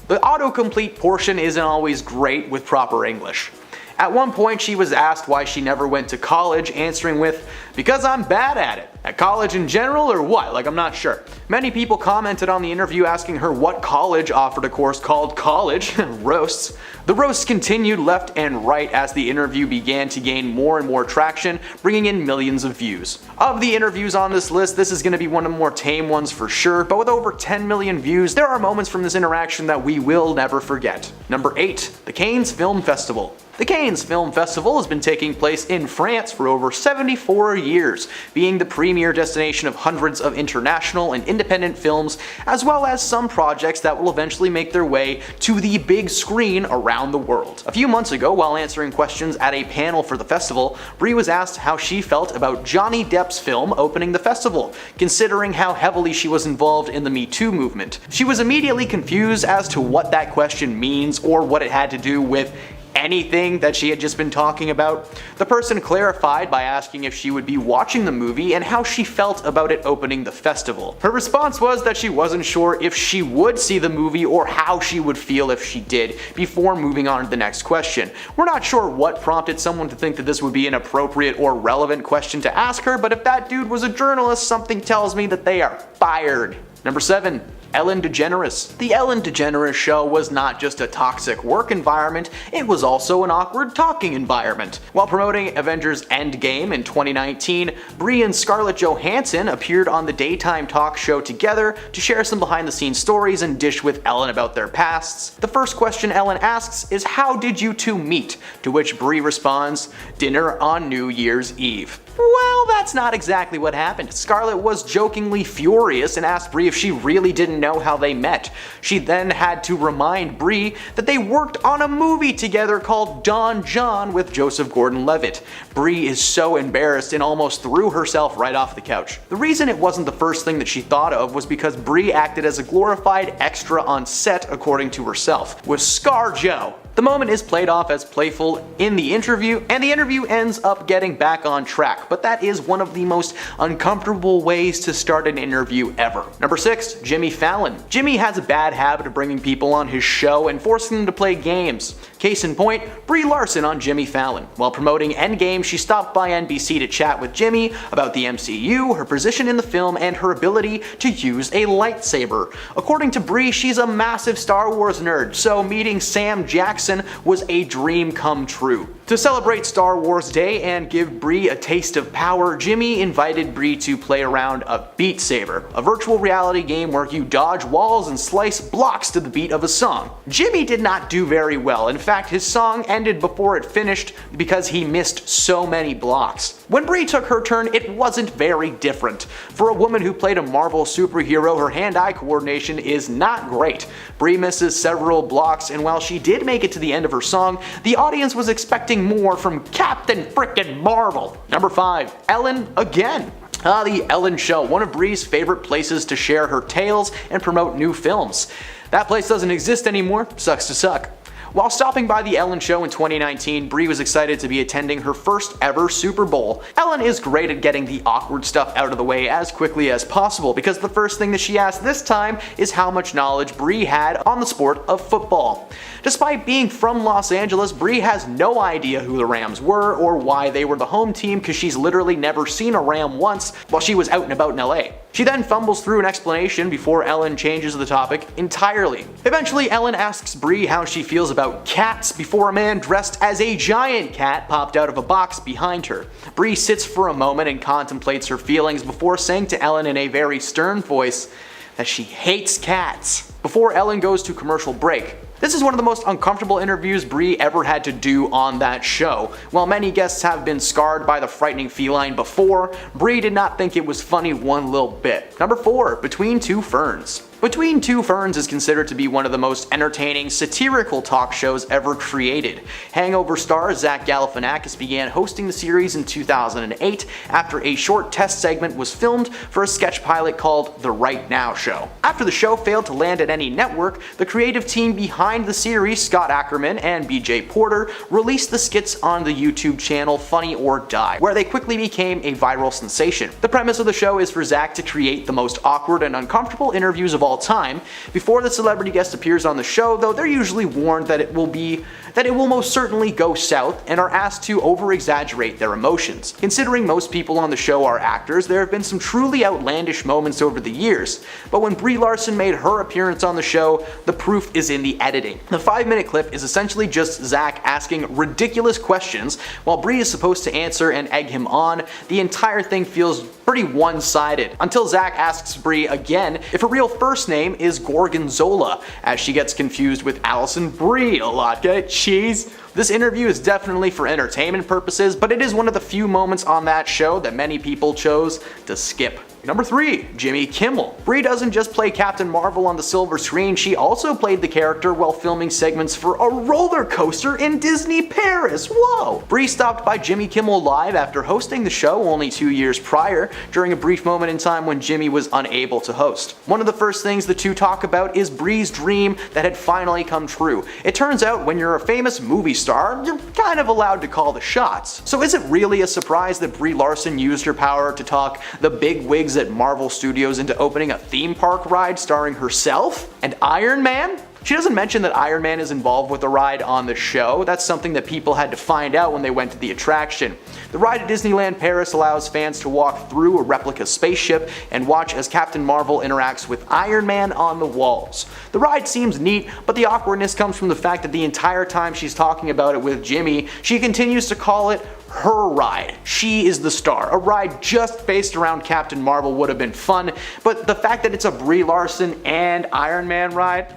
The autocomplete portion isn't always great with proper English. At one point she was asked why she never went to college, answering with, because I'm bad at it. At college in general or what? Like I'm not sure. Many people commented on the interview asking her what college offered a course called College, roasts. The roasts continued left and right as the interview began to gain more and more traction, bringing in millions of views. Of the interviews on this list, this is going to be one of the more tame ones for sure, but with over 10 million views, there are moments from this interaction that we will never forget. Number 8, the Cannes Film Festival. The Cannes Film Festival has been taking place in France for over 74 years, being the premier destination of hundreds of international and independent films, as well as some projects that will eventually make their way to the big screen around the world. A few months ago, while answering questions at a panel for the festival, Brie was asked how she felt about Johnny Depp's film opening the festival, considering how heavily she was involved in the Me Too movement. She was immediately confused as to what that question means or what it had to do with anything that she had just been talking about. The person clarified by asking if she would be watching the movie and how she felt about it opening the festival. Her response was that she wasn't sure if she would see the movie or how she would feel if she did, before moving on to the next question. We're not sure what prompted someone to think that this would be an appropriate or relevant question to ask her, but if that dude was a journalist, something tells me that they are fired. Number 7. Ellen DeGeneres. The Ellen DeGeneres Show was not just a toxic work environment, it was also an awkward talking environment. While promoting Avengers Endgame in 2019, Brie and Scarlett Johansson appeared on the daytime talk show together to share some behind-the-scenes stories and dish with Ellen about their pasts. The first question Ellen asks is, how did you two meet? To which Brie responds, dinner on New Year's Eve. Well, that that's not exactly what happened. Scarlett was jokingly furious and asked Brie if she really didn't know how they met. She then had to remind Brie that they worked on a movie together called Don John with Joseph Gordon-Levitt. Brie is so embarrassed and almost threw herself right off the couch. The reason it wasn't the first thing that she thought of was because Brie acted as a glorified extra on set, according to herself, with ScarJo. The moment is played off as playful in the interview, and the interview ends up getting back on track, but that is one of the most uncomfortable ways to start an interview ever. Number 6, Jimmy Fallon. Jimmy has a bad habit of bringing people on his show and forcing them to play games. Case in point, Brie Larson on Jimmy Fallon. While promoting Endgame, she stopped by NBC to chat with Jimmy about the MCU, her position in the film, and her ability to use a lightsaber. According to Brie, she's a massive Star Wars nerd, so meeting Sam Jackson was a dream come true. To celebrate Star Wars Day and give Brie a taste of power, Jimmy invited Brie to play around a Beat Saber, a virtual reality game where you dodge walls and slice blocks to the beat of a song. Jimmy did not do very well. In fact, his song ended before it finished because he missed so many blocks. When Brie took her turn, it wasn't very different. For a woman who played a Marvel superhero, her hand-eye coordination is not great. Brie misses several blocks, and while she did make it to the end of her song, the audience was expecting more from Captain Frickin' Marvel. Number 5, Ellen again. The Ellen Show, one of Brie's favorite places to share her tales and promote new films. That place doesn't exist anymore, sucks to suck. While stopping by the Ellen Show in 2019, Brie was excited to be attending her first ever Super Bowl. Ellen is great at getting the awkward stuff out of the way as quickly as possible, because the first thing that she asked this time is how much knowledge Brie had on the sport of football. Despite being from Los Angeles, Brie has no idea who the Rams were or why they were the home team, because she's literally never seen a Ram once while she was out and about in LA. She then fumbles through an explanation before Ellen changes the topic entirely. Eventually, Ellen asks Brie how she feels about cats before a man dressed as a giant cat popped out of a box behind her. Brie sits for a moment and contemplates her feelings before saying to Ellen in a very stern voice that she hates cats. Before Ellen goes to commercial break. This is one of the most uncomfortable interviews Brie ever had to do on that show. While many guests have been scarred by the frightening feline before, Brie did not think it was funny one little bit. Number 4, Between Two Ferns. Between Two Ferns is considered to be one of the most entertaining satirical talk shows ever created. Hangover star Zach Galifianakis began hosting the series in 2008 after a short test segment was filmed for a sketch pilot called The Right Now Show. After the show failed to land at any network, the creative team behind the series, Scott Ackerman and BJ Porter, released the skits on the YouTube channel Funny or Die, where they quickly became a viral sensation. The premise of the show is for Zach to create the most awkward and uncomfortable interviews of all time. Before the celebrity guest appears on the show, though, they're usually warned that it will most certainly go south and are asked to over-exaggerate their emotions. Considering most people on the show are actors, there have been some truly outlandish moments over the years, but when Brie Larson made her appearance on the show, the proof is in the editing. The 5-minute clip is essentially just Zach asking ridiculous questions while Brie is supposed to answer and egg him on. The entire thing feels pretty one-sided, until Zach asks Brie again if her real first name is Gorgonzola, as she gets confused with Alison Brie a lot. Get it? Cheese? This interview is definitely for entertainment purposes, but it is one of the few moments on that show that many people chose to skip. Number 3, Jimmy Kimmel. Brie doesn't just play Captain Marvel on the silver screen, she also played the character while filming segments for a roller coaster in Disney Paris. Whoa! Brie stopped by Jimmy Kimmel Live after hosting the show only 2 years prior, during a brief moment in time when Jimmy was unable to host. One of the first things the two talk about is Brie's dream that had finally come true. It turns out when you're a famous movie star, you're kind of allowed to call the shots. So is it really a surprise that Brie Larson used her power to talk the big wigs at Marvel Studios into opening a theme park ride starring herself and Iron Man? She doesn't mention that Iron Man is involved with the ride on the show. That's something that people had to find out when they went to the attraction. The ride at Disneyland Paris allows fans to walk through a replica spaceship and watch as Captain Marvel interacts with Iron Man on the walls. The ride seems neat, but the awkwardness comes from the fact that the entire time she's talking about it with Jimmy, she continues to call it her ride. She is the star. A ride just based around Captain Marvel would have been fun, but the fact that it's a Brie Larson and Iron Man ride,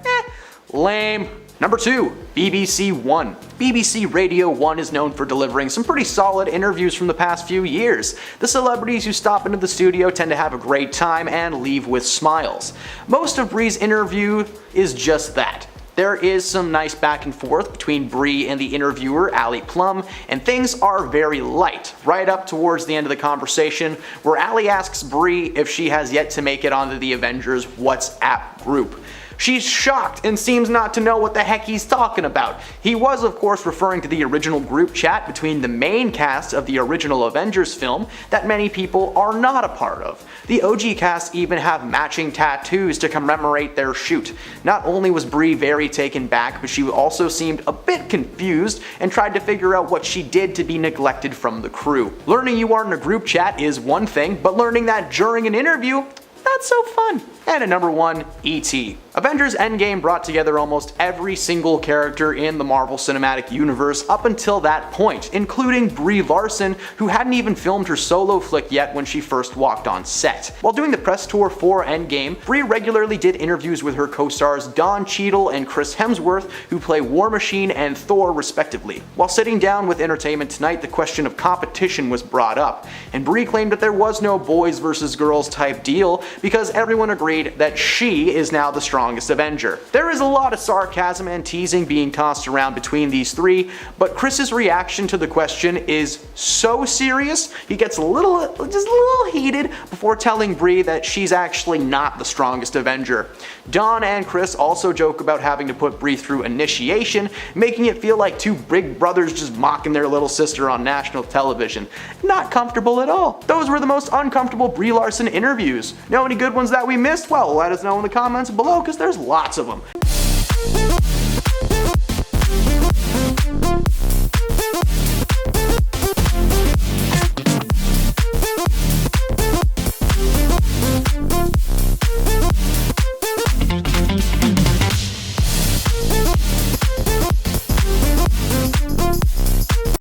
lame. Number 2, BBC One. BBC Radio 1 is known for delivering some pretty solid interviews from the past few years. The celebrities who stop into the studio tend to have a great time and leave with smiles. Most of Brie's interview is just that. There is some nice back and forth between Brie and the interviewer, Allie Plum, and things are very light, right up towards the end of the conversation, where Allie asks Brie if she has yet to make it onto the Avengers WhatsApp group. She's shocked and seems not to know what the heck he's talking about. He was, of course, referring to the original group chat between the main cast of the original Avengers film that many people are not a part of. The OG cast even have matching tattoos to commemorate their shoot. Not only was Brie very taken back, but she also seemed a bit confused and tried to figure out what she did to be neglected from the crew. Learning you are in a group chat is one thing, but learning that during an interview, not so fun. And at number 1, E.T. Avengers Endgame brought together almost every single character in the Marvel Cinematic Universe up until that point, including Brie Larson, who hadn't even filmed her solo flick yet when she first walked on set. While doing the press tour for Endgame, Brie regularly did interviews with her co-stars Don Cheadle and Chris Hemsworth, who play War Machine and Thor respectively. While sitting down with Entertainment Tonight, the question of competition was brought up, and Brie claimed that there was no boys versus girls type deal because everyone agreed that she is now the strongest Avenger. There is a lot of sarcasm and teasing being tossed around between these three, but Chris's reaction to the question is so serious, he gets just a little heated before telling Brie that she's actually not the strongest Avenger. Don and Chris also joke about having to put Brie through initiation, making it feel like two big brothers just mocking their little sister on national television. Not comfortable at all. Those were the most uncomfortable Brie Larson interviews. Know any good ones that we missed? Well, let us know in the comments below because there's lots of them.